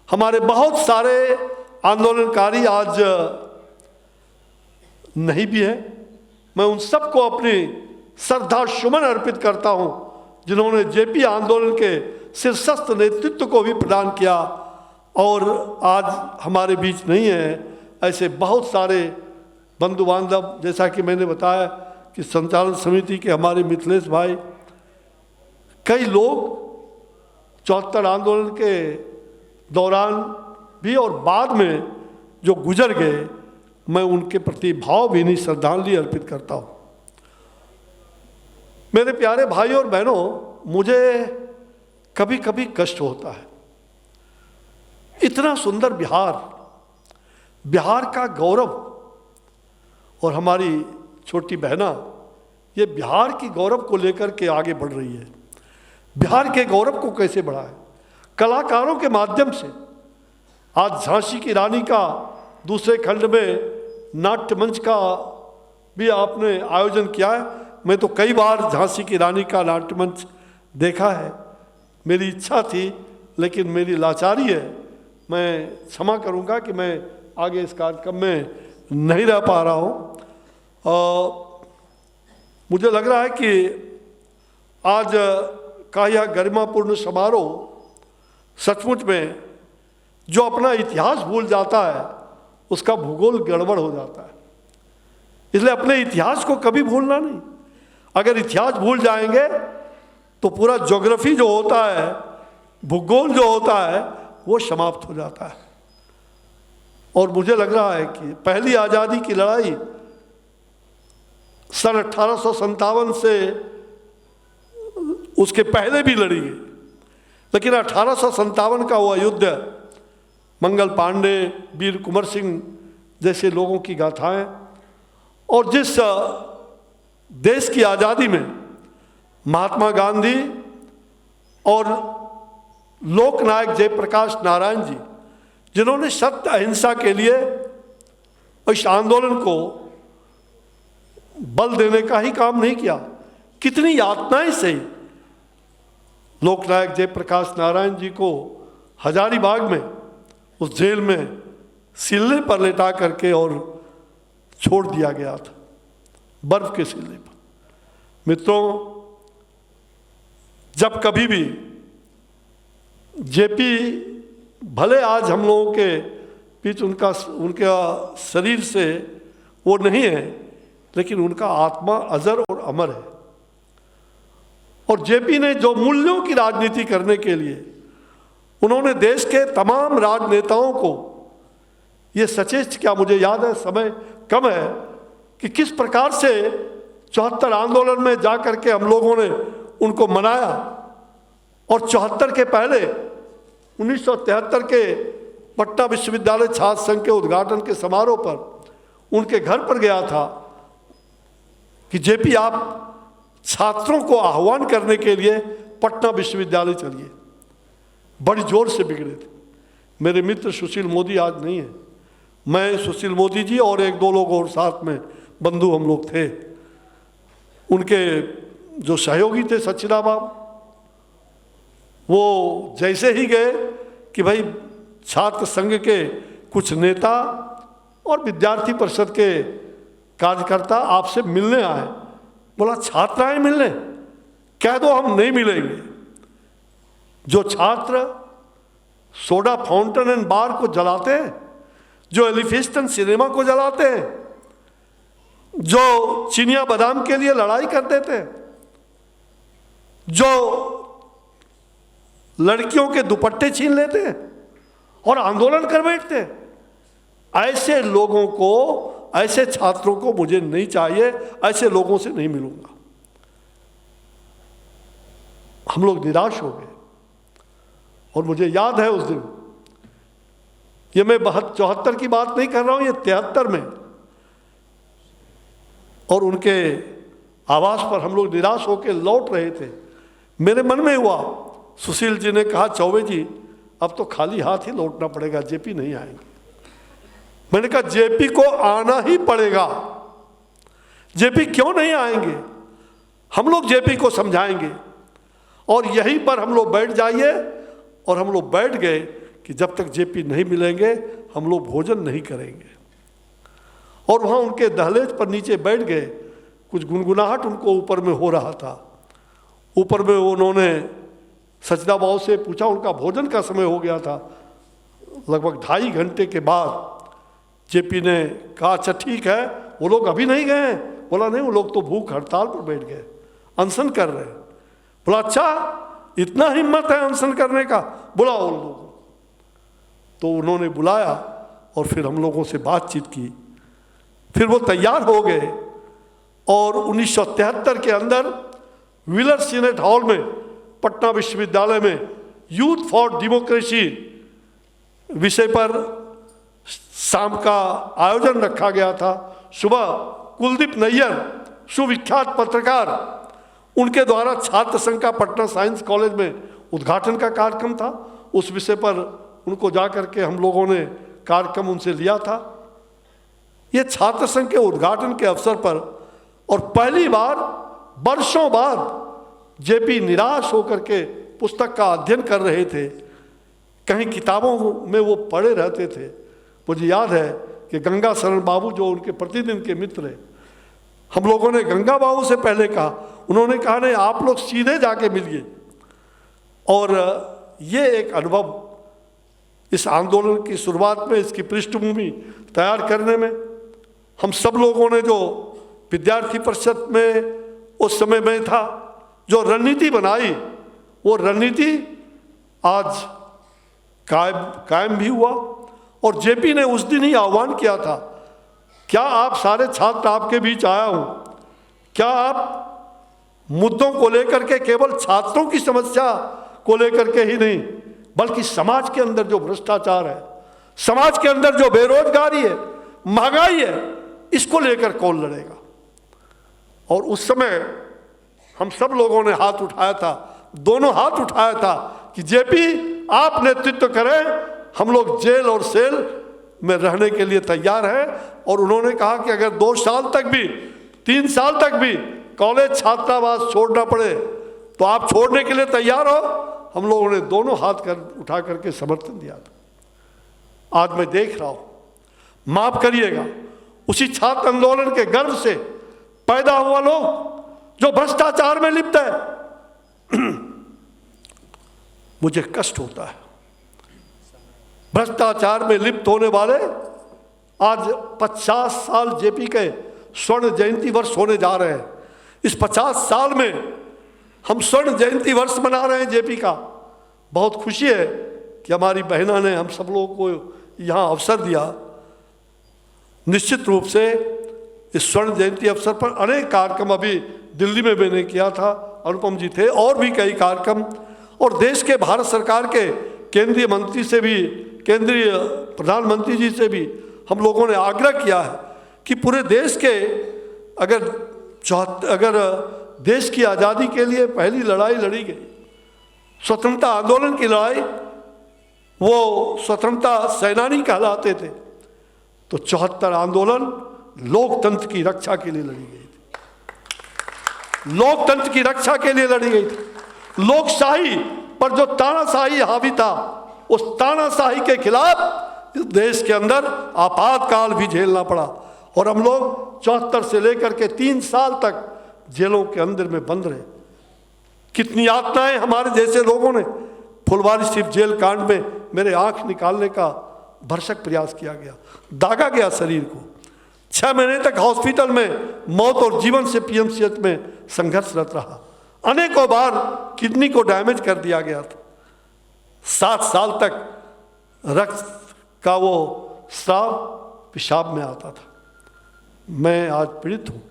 हमारे बहुत सारे आंदोलनकारी आज नहीं भी हैं, मैं उन सबको अपनी श्रद्धा सुमन अर्पित करता हूं, जिन्होंने जेपी आंदोलन के शीर्षस्थ नेतृत्व को भी प्रदान किया। और आज हमारे बीच नहीं है। ऐसे बहुत सारे बंधु बांधव, जैसा कि मैंने बताया कि संचालन समिति के हमारे मिथिलेश भाई, कई लोग 74 आंदोलन के दौरान भी और बाद में जो गुजर गए, मैं उनके प्रति भावभीनी श्रद्धांजलि अर्पित करता हूँ। मेरे प्यारे भाई और बहनों, मुझे कभी कभी कष्ट होता है। इतना सुंदर बिहार, बिहार का गौरव, और हमारी छोटी बहना ये बिहार की गौरव को लेकर के आगे बढ़ रही है। बिहार के गौरव को कैसे बढ़ाए? कलाकारों के माध्यम से। आज झांसी की रानी का दूसरे खंड में नाट्य मंच का भी आपने आयोजन किया है। मैं तो कई बार झांसी की रानी का नाट्य मंच देखा है। मेरी इच्छा थी, लेकिन मेरी लाचारी है। मैं क्षमा करूंगा कि मैं आगे इस कार्यक्रम में नहीं रह पा रहा हूँ। मुझे लग रहा है कि आज का यह गरिमापूर्ण समारोह सचमुच में जो अपना इतिहास भूल जाता है उसका भूगोल गड़बड़ हो जाता है। इसलिए अपने इतिहास को कभी भूलना नहीं। अगर इतिहास भूल जाएंगे तो पूरा ज्योग्राफी जो होता है, भूगोल जो होता है, वो समाप्त हो जाता है। और मुझे लग रहा है कि पहली आज़ादी की लड़ाई सन 1857 से उसके पहले भी लड़ी गई, लेकिन 1857 का वह युद्ध मंगल पांडे, वीर कुंवर सिंह जैसे लोगों की गाथाएं, और जिस देश की आज़ादी में महात्मा गांधी और लोकनायक जयप्रकाश नारायण जी, जिन्होंने सत्य अहिंसा के लिए इस आंदोलन को बल देने का ही काम नहीं किया, कितनी यातनाएं सही। लोकनायक जयप्रकाश नारायण जी को हजारीबाग में उस जेल में सिल्ले पर लेटा करके और छोड़ दिया गया था, बर्फ के सिल्ले पर। मित्रों, जब कभी भी जेपी, भले आज हम लोगों के बीच उनका शरीर से वो नहीं है, लेकिन उनका आत्मा अजर और अमर है। और जेपी ने जो मूल्यों की राजनीति करने के लिए उन्होंने देश के तमाम राजनेताओं को ये सचेत किया। मुझे याद है, समय कम है, कि किस प्रकार से 74 आंदोलन में जाकर के हम लोगों ने उनको मनाया। और 74 के पहले 1973 के पटना विश्वविद्यालय छात्र संघ के उद्घाटन के समारोह पर उनके घर पर गया था कि जेपी, आप छात्रों को आह्वान करने के लिए पटना विश्वविद्यालय चलिए। बड़ी जोर से बिगड़े थे। मेरे मित्र सुशील मोदी आज नहीं है। मैं, सुशील मोदी जी और एक दो लोग और साथ में बंधु हम लोग थे। उनके जो सहयोगी थे सचिना बाबू, वो जैसे ही गए कि भाई छात्र संघ के कुछ नेता और विद्यार्थी परिषद के कार्यकर्ता आपसे मिलने आए। बोला, छात्र आए मिलने? कह दो हम नहीं मिलेंगे। जो छात्र सोडा फाउंटेन एंड बार को जलाते हैं, जो एलिफिस्टन सिनेमा को जलाते हैं, जो चिनिया बादाम के लिए लड़ाई करते थे, जो लड़कियों के दुपट्टे छीन लेते हैं और आंदोलन कर बैठते हैं, ऐसे लोगों को, ऐसे छात्रों को मुझे नहीं चाहिए। ऐसे लोगों से नहीं मिलूंगा। हम लोग निराश हो गए। और मुझे याद है उस दिन, ये मैं 74 की बात नहीं कर रहा हूं, ये 73 में, और उनके आवास पर हम लोग निराश होकर लौट रहे थे। मेरे मन में हुआ, सुशील जी ने कहा, चौबे जी अब तो खाली हाथ ही लौटना पड़ेगा, जेपी नहीं आएंगे। मैंने कहा, जेपी को आना ही पड़ेगा। जेपी क्यों नहीं आएंगे? हम लोग जेपी को समझाएंगे। और यहीं पर हम लोग बैठ जाइए। और हम लोग बैठ गए कि जब तक जेपी नहीं मिलेंगे हम लोग भोजन नहीं करेंगे। और वहाँ उनके दहलीज पर नीचे बैठ गए। कुछ गुनगुनाहट उनको ऊपर में हो रहा था। ऊपर में उन्होंने सचदा बाबू से पूछा, उनका भोजन का समय हो गया था। लगभग 2.5 घंटे के बाद जेपी ने कहा अच्छा ठीक है, वो लोग अभी नहीं गए हैं। बोला नहीं, वो लोग तो भूख हड़ताल पर बैठ गए, अनशन कर रहे हैं। बोला अच्छा इतना हिम्मत है अनशन करने का, बुलाओ उन लोगों को। तो उन्होंने बुलाया और फिर हम लोगों से बातचीत की, फिर वो तैयार हो गए और 1973 के अंदर व्हीलर सीनेट हॉल में पटना विश्वविद्यालय में यूथ फॉर डेमोक्रेसी विषय पर शाम का आयोजन रखा गया था। सुबह कुलदीप नैयर सुविख्यात पत्रकार, उनके द्वारा छात्र संघ का पटना साइंस कॉलेज में उद्घाटन का कार्यक्रम था। उस विषय पर उनको जा कर के हम लोगों ने कार्यक्रम उनसे लिया था। ये छात्र संघ के उद्घाटन के अवसर पर और पहली बार वर्षों बाद जेपी निराश होकर के पुस्तक का अध्ययन कर रहे थे। कहीं किताबों में वो पढ़े रहते थे। मुझे याद है कि गंगा शरण बाबू जो उनके प्रतिदिन के मित्र हैं, हम लोगों ने गंगा बाबू से पहले कहा, उन्होंने कहा नहीं आप लोग सीधे जाके मिलिए। और ये एक अनुभव इस आंदोलन की शुरुआत में, इसकी पृष्ठभूमि तैयार करने में हम सब लोगों ने, जो विद्यार्थी परिषद में उस समय में था, जो रणनीति बनाई, वो रणनीति आज कायम भी हुआ। और जेपी ने उस दिन ही आह्वान किया था, क्या आप सारे छात्र आपके बीच आया हूं, क्या आप मुद्दों को लेकर के केवल छात्रों की समस्या को लेकर के ही नहीं, बल्कि समाज के अंदर जो भ्रष्टाचार है, समाज के अंदर जो बेरोजगारी है, महंगाई है, इसको लेकर कौन लड़ेगा। और उस समय हम सब लोगों ने हाथ उठाया था, दोनों हाथ उठाया था कि जेपी आप नेतृत्व करें, हम लोग जेल और सेल में रहने के लिए तैयार हैं। और उन्होंने कहा कि अगर 2 साल तक भी, 3 साल तक भी कॉलेज छात्रावास छोड़ना पड़े तो आप छोड़ने के लिए तैयार हो। हम लोगों ने दोनों हाथ उठा करके समर्थन दिया था। आज मैं देख रहा हूं, माफ करिएगा, उसी छात्र आंदोलन के गर्व से पैदा हुआ लोग जो भ्रष्टाचार में लिप्त है, मुझे कष्ट होता है। भ्रष्टाचार में लिप्त होने वाले आज 50 साल जेपी के स्वर्ण जयंती वर्ष होने जा रहे हैं। इस 50 साल में हम स्वर्ण जयंती वर्ष मना रहे हैं जेपी का। बहुत खुशी है कि हमारी बहना ने हम सब लोगों को यहाँ अवसर दिया। निश्चित रूप से इस स्वर्ण जयंती अवसर पर अनेक कार्यक्रम अभी दिल्ली में मैंने किया था, अनुपम जी थे, और भी कई कार्यक्रम। और देश के भारत सरकार के केंद्रीय मंत्री से भी, केंद्रीय प्रधानमंत्री जी से भी हम लोगों ने आग्रह किया है कि पूरे देश के अगर देश की आज़ादी के लिए पहली लड़ाई लड़ी गई, स्वतंत्रता आंदोलन की लड़ाई, वो स्वतंत्रता सेनानी कहलाते थे, तो 74 आंदोलन लोकतंत्र की रक्षा के लिए लड़ी गई थी। लोकतंत्र की रक्षा के लिए लड़ी गई थी। लोकशाही पर जो तानाशाही हावी था, उस तानाशाही के खिलाफ इस देश के अंदर आपातकाल भी झेलना पड़ा। और हम लोग 74 से लेकर के 3 साल तक जेलों के अंदर में बंद रहे। कितनी यातनाएं हमारे जैसे लोगों ने, फुलवारी सिर्फ जेल कांड में मेरे आंख निकालने का भरसक प्रयास किया गया, दागा गया शरीर को। 6 महीने तक हॉस्पिटल में मौत और जीवन से पीएमसीएच में संघर्षरत रहा। अनेकों बार किडनी को डैमेज कर दिया गया था। 7 साल तक रक्त का वो स्राव पेशाब में आता था। मैं आज पीड़ित हूँ,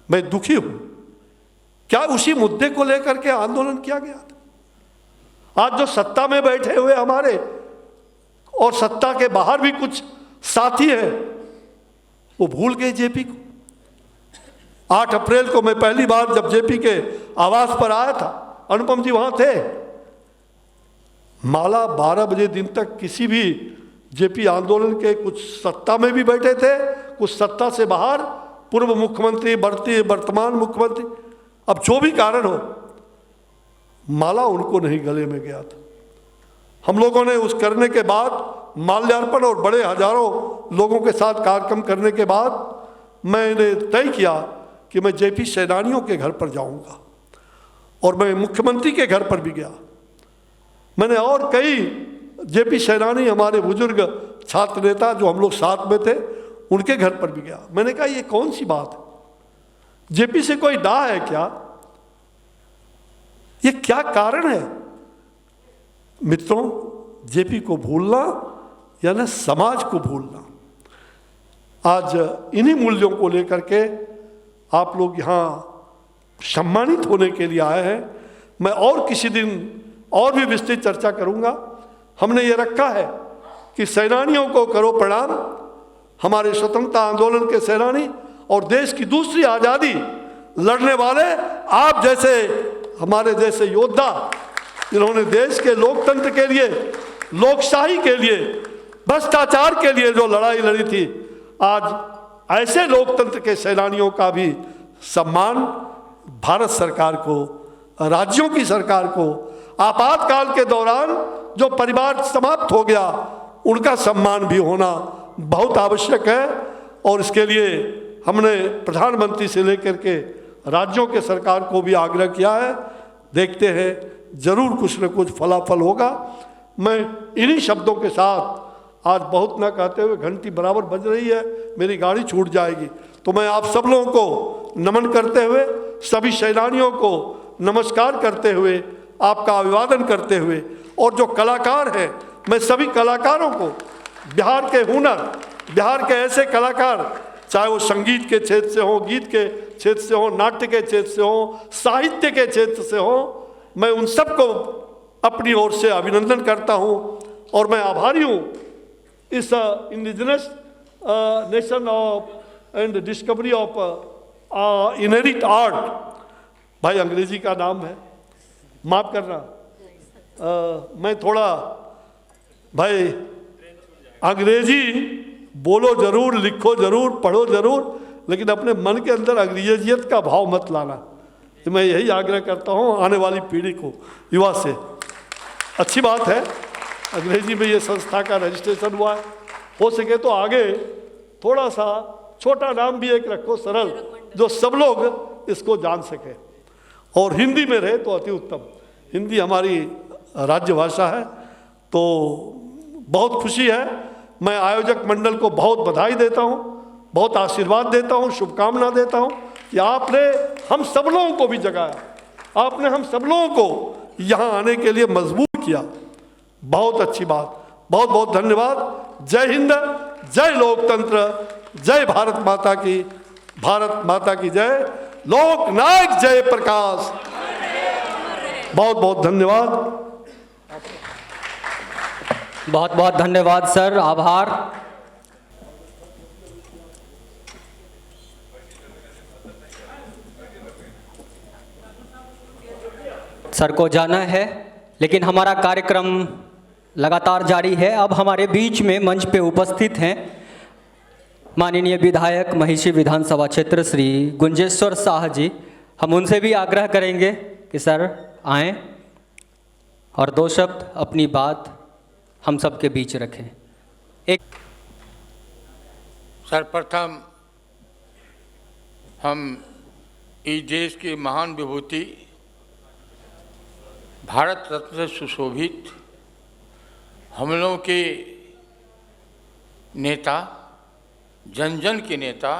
मैं दुखी हूँ। क्या उसी मुद्दे को लेकर के आंदोलन किया गया था? आज जो सत्ता में बैठे हुए हमारे और सत्ता के बाहर भी कुछ साथी हैं, वो भूल गए जेपी को। 8 अप्रैल को मैं पहली बार जब जेपी के आवास पर आया था, अनुपम जी वहां थे, माला 12 बजे दिन तक किसी भी जेपी आंदोलन के, कुछ सत्ता में भी बैठे थे, कुछ सत्ता से बाहर, पूर्व मुख्यमंत्री, वर्तमान मुख्यमंत्री, अब जो भी कारण हो, माला उनको नहीं गले में गया था। हम लोगों ने उस करने के बाद माल्यार्पण और बड़े हजारों लोगों के साथ कार्यक्रम करने के बाद मैंने तय किया कि मैं जेपी सेनानियों के घर पर जाऊंगा। और मैं मुख्यमंत्री के घर पर भी गया। मैंने और कई जेपी सैनानी हमारे बुजुर्ग छात्र नेता जो हम लोग साथ में थे, उनके घर पर भी गया। मैंने कहा ये कौन सी बात है, जेपी से कोई डा है क्या, ये क्या कारण है? मित्रों, जेपी को भूलना यानी समाज को भूलना। आज इन्हीं मूल्यों को लेकर के आप लोग यहाँ सम्मानित होने के लिए आए हैं। मैं और किसी दिन और भी विस्तृत चर्चा करूँगा। हमने ये रखा है कि सेनानियों को करो प्रणाम, हमारे स्वतंत्रता आंदोलन के सेनानी और देश की दूसरी आज़ादी लड़ने वाले आप जैसे हमारे जैसे योद्धा, जिन्होंने देश के लोकतंत्र के लिए, लोकशाही के लिए, भ्रष्टाचार के लिए जो लड़ाई लड़ी थी, आज ऐसे लोकतंत्र के सेनानियों का भी सम्मान भारत सरकार को, राज्यों की सरकार को, आपातकाल के दौरान जो परिवार समाप्त हो गया उनका सम्मान भी होना बहुत आवश्यक है। और इसके लिए हमने प्रधानमंत्री से लेकर के राज्यों के सरकार को भी आग्रह किया है। देखते हैं, जरूर कुछ न कुछ फलाफल होगा। मैं इन्हीं शब्दों के साथ आज बहुत न कहते हुए, घंटी बराबर बज रही है, मेरी गाड़ी छूट जाएगी, तो मैं आप सब लोगों को नमन करते हुए, सभी सेनानियों को नमस्कार करते हुए, आपका अभिवादन करते हुए, और जो कलाकार हैं, मैं सभी कलाकारों को, बिहार के हुनर, बिहार के ऐसे कलाकार, चाहे वो संगीत के क्षेत्र से हो, गीत के क्षेत्र से हो, नाट्य के क्षेत्र से हो, साहित्य के क्षेत्र से हो, मैं उन सबको अपनी ओर से अभिनंदन करता हूं। और मैं आभारी हूं इस indigenous nation of and discovery of inherit art, भाई अंग्रेजी का नाम है, माफ करना, मैं थोड़ा भाई अंग्रेजी बोलो जरूर, लिखो जरूर, पढ़ो जरूर, लेकिन अपने मन के अंदर अंग्रेजियत का भाव मत लाना। तो मैं यही आग्रह करता हूँ आने वाली पीढ़ी को, युवा से। अच्छी बात है, अंग्रेजी में ये संस्था का रजिस्ट्रेशन हुआ है, हो सके तो आगे थोड़ा सा छोटा नाम भी एक रखो, सरल, जो सब लोग इसको जान सके, और हिंदी में रहे तो अति उत्तम। हिंदी हमारी राज्य भाषा है। तो बहुत खुशी है, मैं आयोजक मंडल को बहुत बधाई देता हूँ, बहुत आशीर्वाद देता हूँ, शुभकामना देता हूँ कि आपने हम सब लोगों को भी जगाया, आपने हम सब लोगों को यहाँ आने के लिए मजबूर किया। बहुत अच्छी बात, बहुत बहुत धन्यवाद। जय हिंद, जय लोकतंत्र, जय भारत माता की, भारत माता की जय, लोक नायक जय प्रकाश। बहुत बहुत धन्यवाद। बहुत बहुत धन्यवाद सर, आभार। सर को जाना है, लेकिन हमारा कार्यक्रम लगातार जारी है। अब हमारे बीच में मंच पे उपस्थित हैं माननीय विधायक महिषी विधानसभा क्षेत्र श्री गुंजेश्वर शाह जी। हम उनसे भी आग्रह करेंगे कि सर आएं और दो शब्द अपनी बात हम सब के बीच रखें। एक सर्वप्रथम हम इस देश की महान विभूति, भारत रत्न से सुशोभित हम लोगों के नेता, जन जन के नेता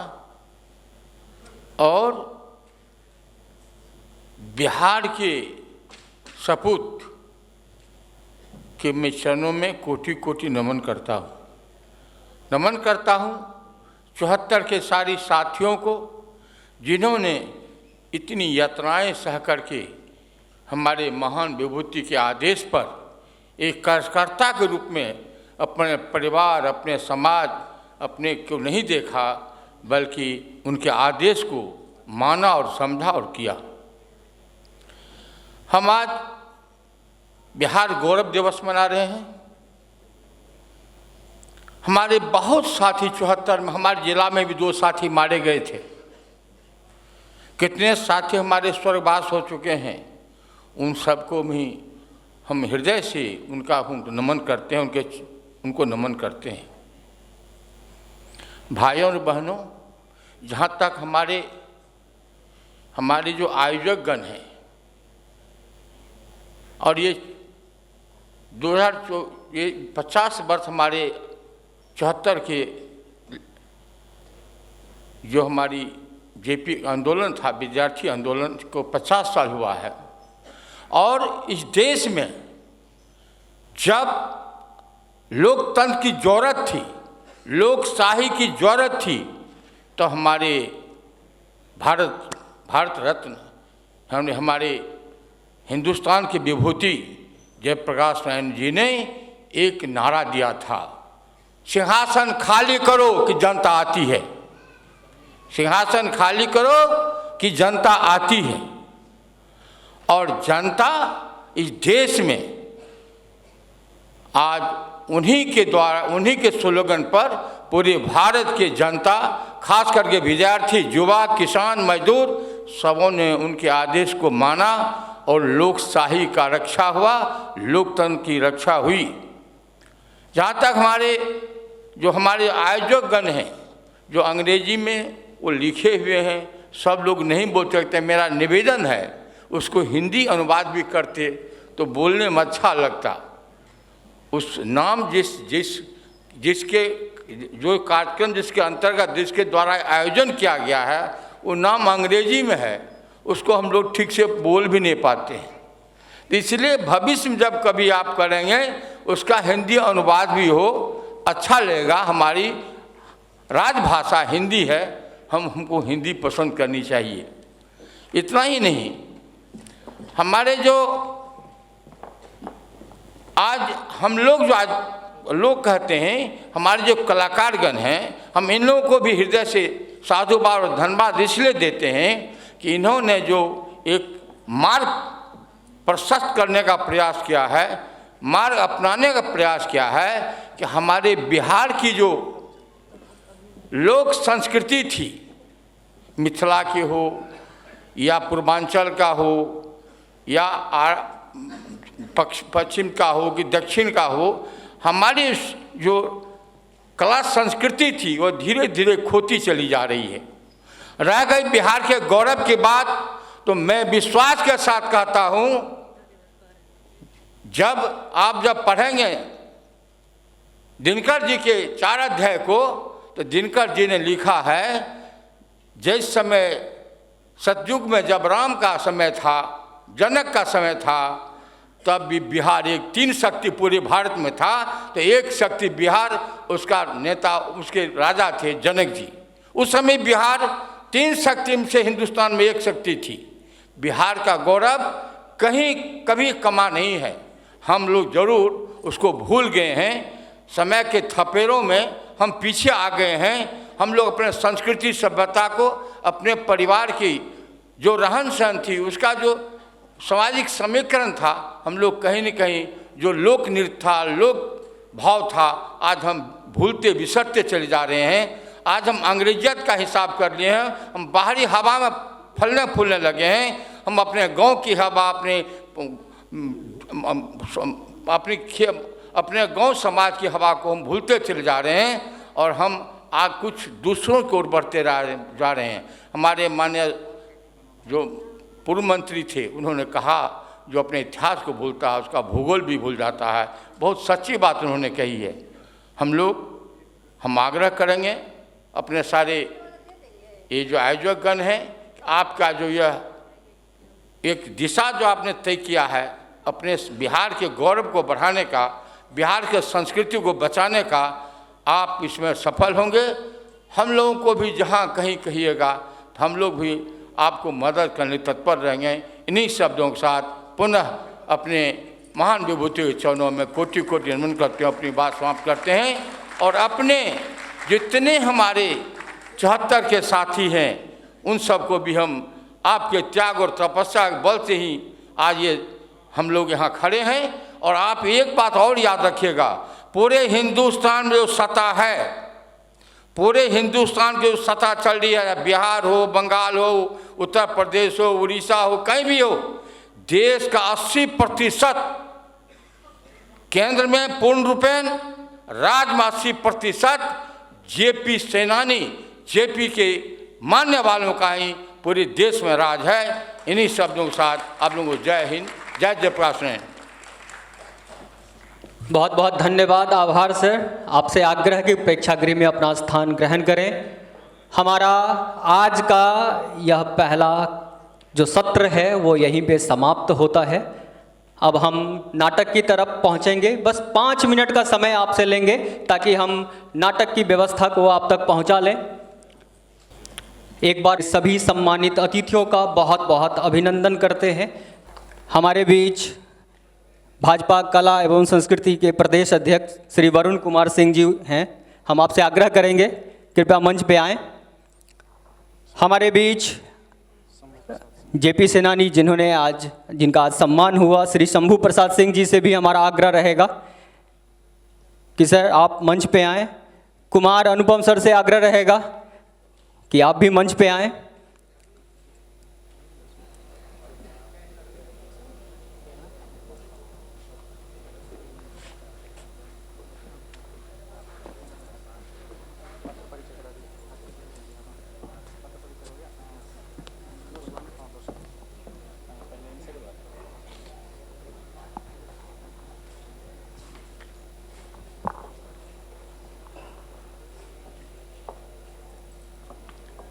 और बिहार के सपूत के मैं चरणों में कोटि कोटि नमन करता हूँ। 74 के सारी साथियों को, जिन्होंने इतनी यातनाएं सह करके हमारे महान विभूति के आदेश पर एक कार्यकर्ता के रूप में अपने परिवार, अपने समाज, अपने को नहीं देखा, बल्कि उनके आदेश को माना और समझा और किया। हम आज बिहार गौरव दिवस मना रहे हैं। हमारे बहुत साथी 74 में, हमारे जिला में भी 2 साथी मारे गए थे। कितने साथी हमारे स्वर्गवास हो चुके हैं। उन सबको भी हम हृदय से उनका नमन करते हैं, उनको नमन करते हैं। भाइयों और बहनों, जहाँ तक हमारे जो आयोजक गण हैं और ये ये 50 वर्ष हमारे 74 के जो हमारी जेपी आंदोलन था, विद्यार्थी आंदोलन को 50 साल हुआ है। और इस देश में जब लोकतंत्र की ज़रूरत थी, लोकशाही की ज़रूरत थी, तो हमारे भारत रत्न हमने हमारे हिंदुस्तान की विभूति जयप्रकाश नारायण जी ने एक नारा दिया था, सिंहासन खाली करो कि जनता आती है। सिंहासन खाली करो कि जनता आती है। और जनता इस देश में आज उन्हीं के द्वारा, उन्हीं के स्लोगन पर पूरे भारत के जनता, खास करके विद्यार्थी, युवा, किसान, मजदूर, सबों ने उनके आदेश को माना और लोकशाही का रक्षा हुआ, लोकतंत्र की रक्षा हुई। जहाँ तक हमारे आयोजकगण हैं, जो अंग्रेजी में वो लिखे हुए हैं, सब लोग नहीं बोल सकते, मेरा निवेदन है उसको हिंदी अनुवाद भी करते तो बोलने में अच्छा लगता। उस नाम जिसके जो कार्यक्रम जिसके अंतर्गत जिसके द्वारा आयोजन किया गया है, वो नाम अंग्रेजी में है, उसको हम लोग ठीक से बोल भी नहीं पाते हैं। तो इसलिए भविष्य में जब कभी आप करेंगे उसका हिंदी अनुवाद भी हो, अच्छा लगेगा। हमारी राजभाषा हिंदी है, हमको हिंदी पसंद करनी चाहिए। इतना ही नहीं, हमारे जो आज हम लोग जो आज लोग कहते हैं, हमारे जो कलाकारगण हैं, हम इन लोगों को भी हृदय से साधुवाद और धन्यवाद इसलिए देते हैं कि इन्होंने जो एक मार्ग प्रशस्त करने का प्रयास किया है, मार्ग अपनाने का प्रयास किया है कि हमारे बिहार की जो लोक संस्कृति थी, मिथिला की हो या पूर्वांचल का हो या पश्चिम का हो कि दक्षिण का हो, हमारी जो कला संस्कृति थी वो धीरे धीरे खोती चली जा रही है। रह गई बिहार के गौरव की बात, तो मैं विश्वास के साथ कहता हूँ, जब पढ़ेंगे दिनकर जी के 4 अध्याय को, तो दिनकर जी ने लिखा है, जिस समय सतयुग में जब राम का समय था, जनक का समय था, तब भी बिहार एक 3 शक्ति पूरे भारत में था। तो एक शक्ति बिहार, उसका नेता, उसके राजा थे जनक जी। उस समय बिहार 3 शक्ति में से हिंदुस्तान में एक शक्ति थी। बिहार का गौरव कहीं कभी कमा नहीं है, हम लोग जरूर उसको भूल गए हैं। समय के थपेड़ों में हम पीछे आ गए हैं। हम लोग अपने संस्कृति सभ्यता को, अपने परिवार की जो रहन सहन थी, उसका जो सामाजिक समीकरण था, हम लोग कहीं न कहीं जो लोक नृत्य था, लोक भाव था, आज हम भूलते बिसरते चले जा रहे हैं। आज हम अंग्रेजियत का हिसाब कर लिए हैं, हम बाहरी हवा में फलने फूलने लगे हैं। हम अपने गांव की हवा, अपने गांव समाज की हवा को हम भूलते चले जा रहे हैं और हम आज कुछ दूसरों की ओर बढ़ते जा रहे हैं। हमारे माननीय जो पूर्व मंत्री थे, उन्होंने कहा, जो अपने इतिहास को भूलता है उसका भूगोल भी भूल जाता है। बहुत सच्ची बात उन्होंने कही है। हम आग्रह करेंगे अपने सारे ये जो आयोजकगण हैं, आपका जो यह एक दिशा जो आपने तय किया है अपने बिहार के गौरव को बढ़ाने का, बिहार के संस्कृति को बचाने का, आप इसमें सफल होंगे। हम लोगों को भी जहाँ कहीं कहिएगा, तो हम लोग भी आपको मदद करने तत्पर रहेंगे। इन्हीं शब्दों के साथ पुनः अपने महान विभूति के चरणों में कोटि कोटि नमन करते हुए अपनी बात समाप्त करते हैं। और अपने जितने हमारे 74 के साथी हैं, उन सबको भी हम आपके त्याग और तपस्या के बल से ही आज ये हम लोग यहाँ खड़े हैं। और आप एक बात और याद रखिएगा, पूरे हिंदुस्तान में जो सत्ता है, पूरे हिंदुस्तान की जो सत्ता चल रही है, बिहार हो, बंगाल हो, उत्तर प्रदेश हो, उड़ीसा हो, कहीं भी हो, देश का 80% केंद्र में पूर्ण रूपेण, राज्य में 80% जेपी सेनानी, जेपी के मानने वालों का ही पूरे देश में राज है। इन्हीं शब्दों के साथ आप लोगों को जय हिंद, जय जयप्रकाश नारायण। बहुत बहुत धन्यवाद, आभार सर। आपसे आग्रह कि प्रेक्षागृह में अपना स्थान ग्रहण करें। हमारा आज का यह पहला जो सत्र है वो यहीं पे समाप्त होता है। अब हम नाटक की तरफ पहुंचेंगे। बस 5 मिनट का समय आपसे लेंगे ताकि हम नाटक की व्यवस्था को आप तक पहुंचा लें। एक बार सभी सम्मानित अतिथियों का बहुत बहुत अभिनंदन करते हैं। हमारे बीच भाजपा कला एवं संस्कृति के प्रदेश अध्यक्ष श्री वरुण कुमार सिंह जी हैं। हम आपसे आग्रह करेंगे कृपया मंच पे आएँ। हमारे बीच जेपी सेनानी जिनका आज सम्मान हुआ, श्री शंभू प्रसाद सिंह जी से भी हमारा आग्रह रहेगा कि सर आप मंच पे आएँ। कुमार अनुपम सर से आग्रह रहेगा कि आप भी मंच पे आएँ।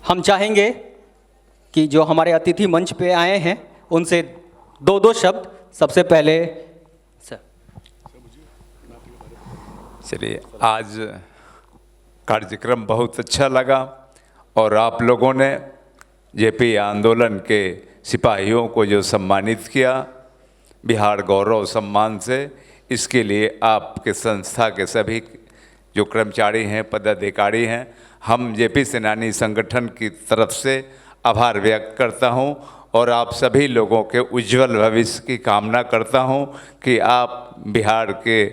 हम चाहेंगे कि जो हमारे अतिथि मंच पे आए हैं उनसे 2-2 शब्द। सबसे पहले सर। चलिए, आज कार्यक्रम बहुत अच्छा लगा और आप लोगों ने जेपी आंदोलन के सिपाहियों को जो सम्मानित किया बिहार गौरव सम्मान से, इसके लिए आपके संस्था के सभी जो कर्मचारी हैं, पदाधिकारी हैं, हम जेपी सेनानी संगठन की तरफ से आभार व्यक्त करता हूं और आप सभी लोगों के उज्जवल भविष्य की कामना करता हूं कि आप बिहार के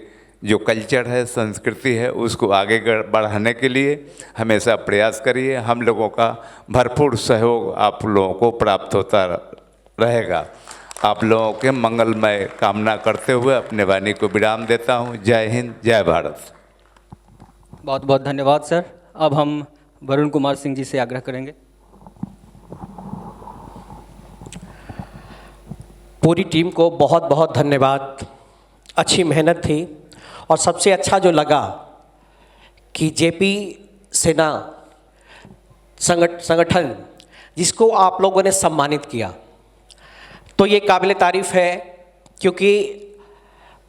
जो कल्चर है, संस्कृति है, उसको आगे बढ़ाने के लिए हमेशा प्रयास करिए। हम लोगों का भरपूर सहयोग आप लोगों को प्राप्त होता रहेगा। आप लोगों के मंगलमय कामना करते हुए अपने वाणी को विराम देता हूं। जय हिंद, जय भारत। बहुत बहुत धन्यवाद सर। अब हम वरुण कुमार सिंह जी से आग्रह करेंगे। पूरी टीम को बहुत बहुत धन्यवाद। अच्छी मेहनत थी और सबसे अच्छा जो लगा कि जेपी सेना संगठन जिसको आप लोगों ने सम्मानित किया, तो ये काबिल तारीफ़ है, क्योंकि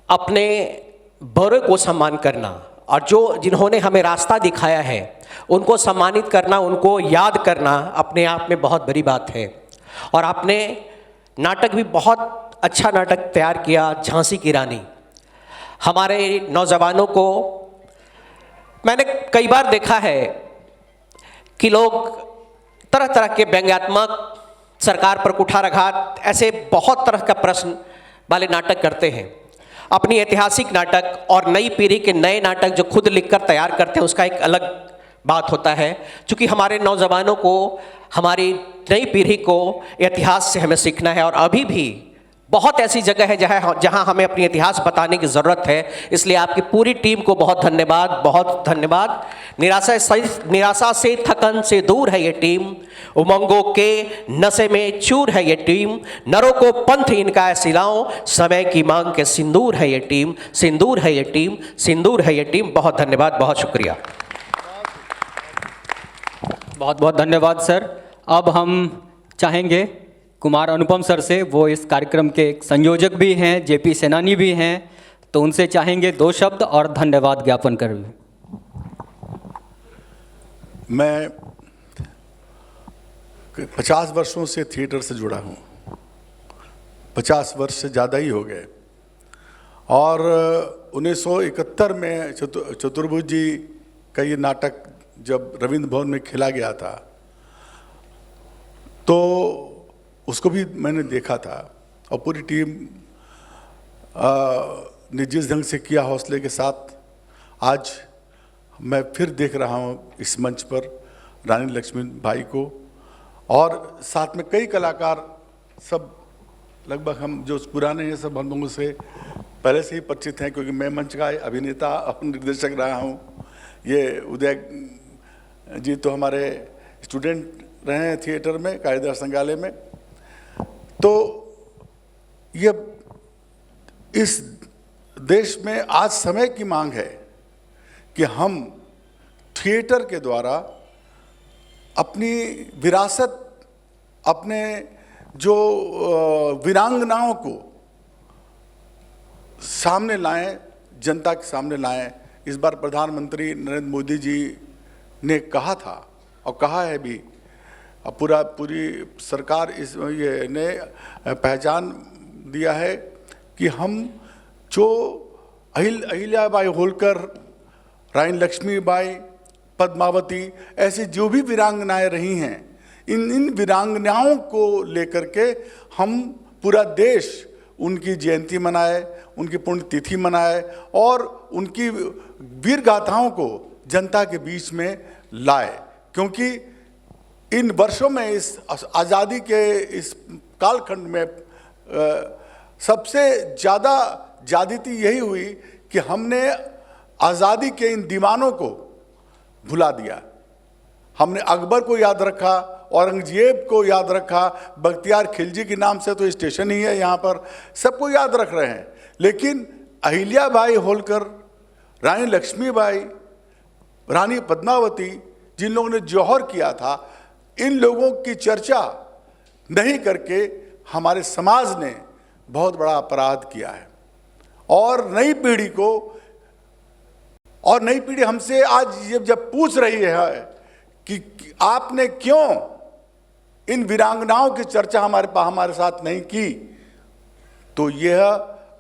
अपने बड़ों को सम्मान करना और जिन्होंने हमें रास्ता दिखाया है उनको सम्मानित करना, उनको याद करना अपने आप में बहुत बड़ी बात है। और आपने नाटक भी बहुत अच्छा नाटक तैयार किया, झांसी की रानी। हमारे नौजवानों को मैंने कई बार देखा है कि लोग तरह तरह के व्यंग्यात्मक, सरकार पर कुठाराघात, ऐसे बहुत तरह का प्रश्न वाले नाटक करते हैं। अपनी ऐतिहासिक नाटक और नई पीढ़ी के नए नाटक जो खुद लिखकर तैयार करते हैं उसका एक अलग बात होता है, क्योंकि हमारे नौजवानों को, हमारी नई पीढ़ी को इतिहास से हमें सीखना है। और अभी भी बहुत ऐसी जगह है जहां हमें अपनी इतिहास बताने की ज़रूरत है। इसलिए आपकी पूरी टीम को बहुत धन्यवाद, बहुत धन्यवाद। निराशा से, थकन से दूर है ये टीम, उमंगों के नशे में चूर है ये टीम, नरों को पंथ इनका है सिलाओं, समय की मांग के सिंदूर है ये टीम, सिंदूर है ये टीम, सिंदूर है ये टीम। बहुत धन्यवाद, बहुत शुक्रिया। बहुत बहुत धन्यवाद सर। अब हम चाहेंगे कुमार अनुपम सर से, वो इस कार्यक्रम के संयोजक भी हैं, जेपी सेनानी भी हैं, तो उनसे चाहेंगे 2 शब्द और धन्यवाद ज्ञापन कर। मैं 50 वर्षों से थिएटर से जुड़ा हूँ, 50 वर्ष से ज़्यादा ही हो गए। और 1971 में चतुर्भुज जी का ये नाटक जब रविंद्र भवन में खेला गया था तो उसको भी मैंने देखा था और पूरी टीम ने जिस ढंग से किया हौसले के साथ, आज मैं फिर देख रहा हूँ इस मंच पर रानी लक्ष्मी भाई को और साथ में कई कलाकार, सब लगभग हम जो पुराने हैं सब हम लोगों से पहले से ही परिचित हैं, क्योंकि मैं मंच का अभिनेता और निर्देशक रहा हूँ। ये उदय जी तो हमारे स्टूडेंट रहे हैं थिएटर में, कायदार संग्रहालय में। तो ये इस देश में आज समय की मांग है कि हम थिएटर के द्वारा अपनी विरासत, अपने जो वीरांगनाओं को सामने लाएं, जनता के सामने लाएं। इस बार प्रधानमंत्री नरेंद्र मोदी जी ने कहा था और कहा है भी, और पूरी सरकार इस ये ने पहचान दिया है कि हम जो अहिल्याबाई होलकर, रानी लक्ष्मीबाई, पद्मावती, ऐसी जो भी वीरांगनाएं रही हैं, इन वीरांगनाओं को लेकर के हम पूरा देश उनकी जयंती मनाए, उनकी पुण्यतिथि मनाए और उनकी वीर गाथाओं को जनता के बीच में लाए। क्योंकि इन वर्षों में, इस आज़ादी के इस कालखंड में सबसे ज़्यादा ज्यादती यही हुई कि हमने आज़ादी के इन दीवानों को भुला दिया। हमने अकबर को याद रखा, औरंगजेब को याद रखा, बख्तियार खिलजी के नाम से तो स्टेशन ही है यहाँ पर, सबको याद रख रहे हैं। लेकिन अहिल्याबाई होलकर, रानी लक्ष्मीबाई, रानी पद्मावती, जिन लोगों ने जौहर किया था, इन लोगों की चर्चा नहीं करके हमारे समाज ने बहुत बड़ा अपराध किया है। और नई पीढ़ी हमसे आज जब पूछ रही है कि आपने क्यों इन वीरांगनाओं की चर्चा हमारे साथ नहीं की, तो यह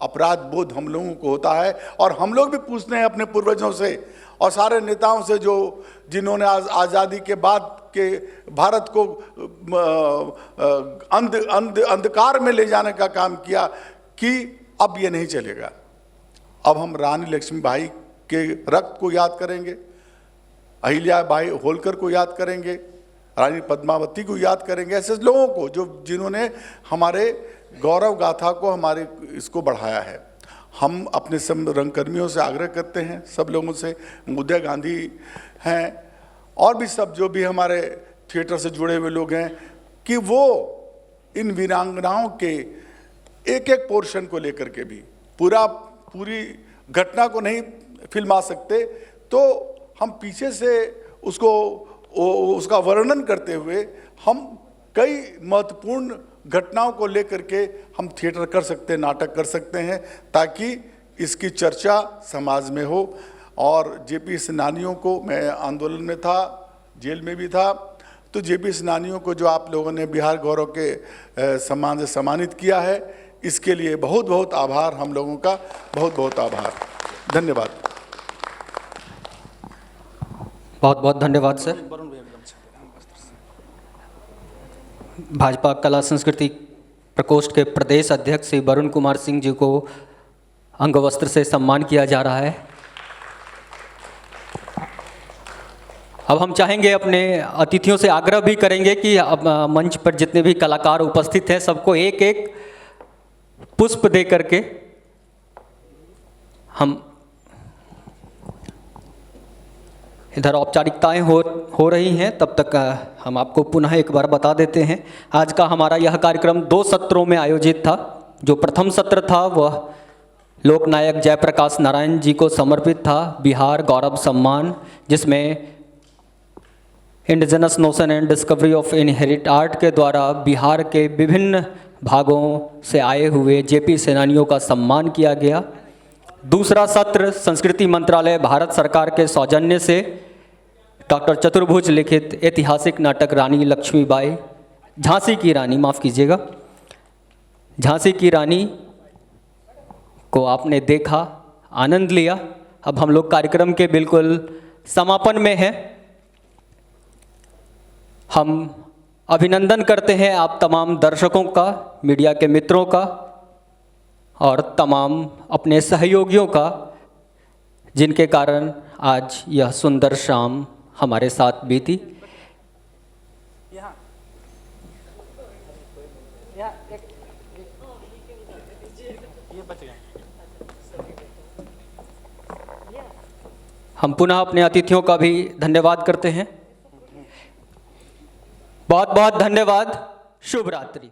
अपराध बोध हम लोगों को होता है। और हम लोग भी पूछते हैं अपने पूर्वजों से और सारे नेताओं से जिन्होंने आज़ादी के बाद के भारत को अंधकार में ले जाने का काम किया कि अब ये नहीं चलेगा। अब हम रानी लक्ष्मीबाई के रक्त को याद करेंगे, अहिल्याबाई होलकर को याद करेंगे, रानी पद्मावती को याद करेंगे, ऐसे लोगों को जिन्होंने हमारे गौरव गाथा को, हमारे इसको बढ़ाया है। हम अपने सब रंगकर्मियों से आग्रह करते हैं, सब लोगों से, मुद्दा गांधी हैं और भी सब जो भी हमारे थिएटर से जुड़े हुए लोग हैं, कि वो इन वीरांगनाओं के एक एक पोर्शन को लेकर के भी पूरी घटना को नहीं फिल्मा सकते, तो हम पीछे से उसका वर्णन करते हुए हम कई महत्वपूर्ण घटनाओं को लेकर के हम थिएटर कर सकते हैं, नाटक कर सकते हैं, ताकि इसकी चर्चा समाज में हो। और जेपी सेनानियों को, मैं आंदोलन में था, जेल में भी था, तो जेपी सेनानियों को जो आप लोगों ने बिहार गौरव के सम्मान से सम्मानित किया है, इसके लिए बहुत बहुत आभार, हम लोगों का बहुत बहुत आभार। धन्यवाद। बहुत बहुत धन्यवाद सर। भाजपा कला संस्कृति प्रकोष्ठ के प्रदेश अध्यक्ष श्री वरुण कुमार सिंह जी को अंगवस्त्र से सम्मान किया जा रहा है। अब हम चाहेंगे, अपने अतिथियों से आग्रह भी करेंगे कि अब मंच पर जितने भी कलाकार उपस्थित हैं, सबको एक एक पुष्प दे करके हम इधर औपचारिकताएं हो रही हैं। तब तक हम आपको पुनः एक बार बता देते हैं, आज का हमारा यह कार्यक्रम 2 सत्रों में आयोजित था। जो प्रथम सत्र था वह लोकनायक जयप्रकाश नारायण जी को समर्पित था, बिहार गौरव सम्मान, जिसमें indigenous notion and discovery of inherit art के द्वारा बिहार के विभिन्न भागों से आए हुए जेपी सेनानियों का सम्मान किया गया। दूसरा सत्र संस्कृति मंत्रालय भारत सरकार के सौजन्य से डॉक्टर चतुर्भुज लिखित ऐतिहासिक नाटक रानी लक्ष्मीबाई, झांसी की रानी, माफ़ कीजिएगा, झांसी की रानी को आपने देखा, आनंद लिया। अब हम लोग कार्यक्रम के बिल्कुल समापन में हैं। हम अभिनंदन करते हैं आप तमाम दर्शकों का, मीडिया के मित्रों का और तमाम अपने सहयोगियों का, जिनके कारण आज यह सुंदर शाम हमारे साथ बीती। हम पुनः अपने अतिथियों का भी धन्यवाद करते हैं। बहुत बहुत धन्यवाद। शुभ रात्रि।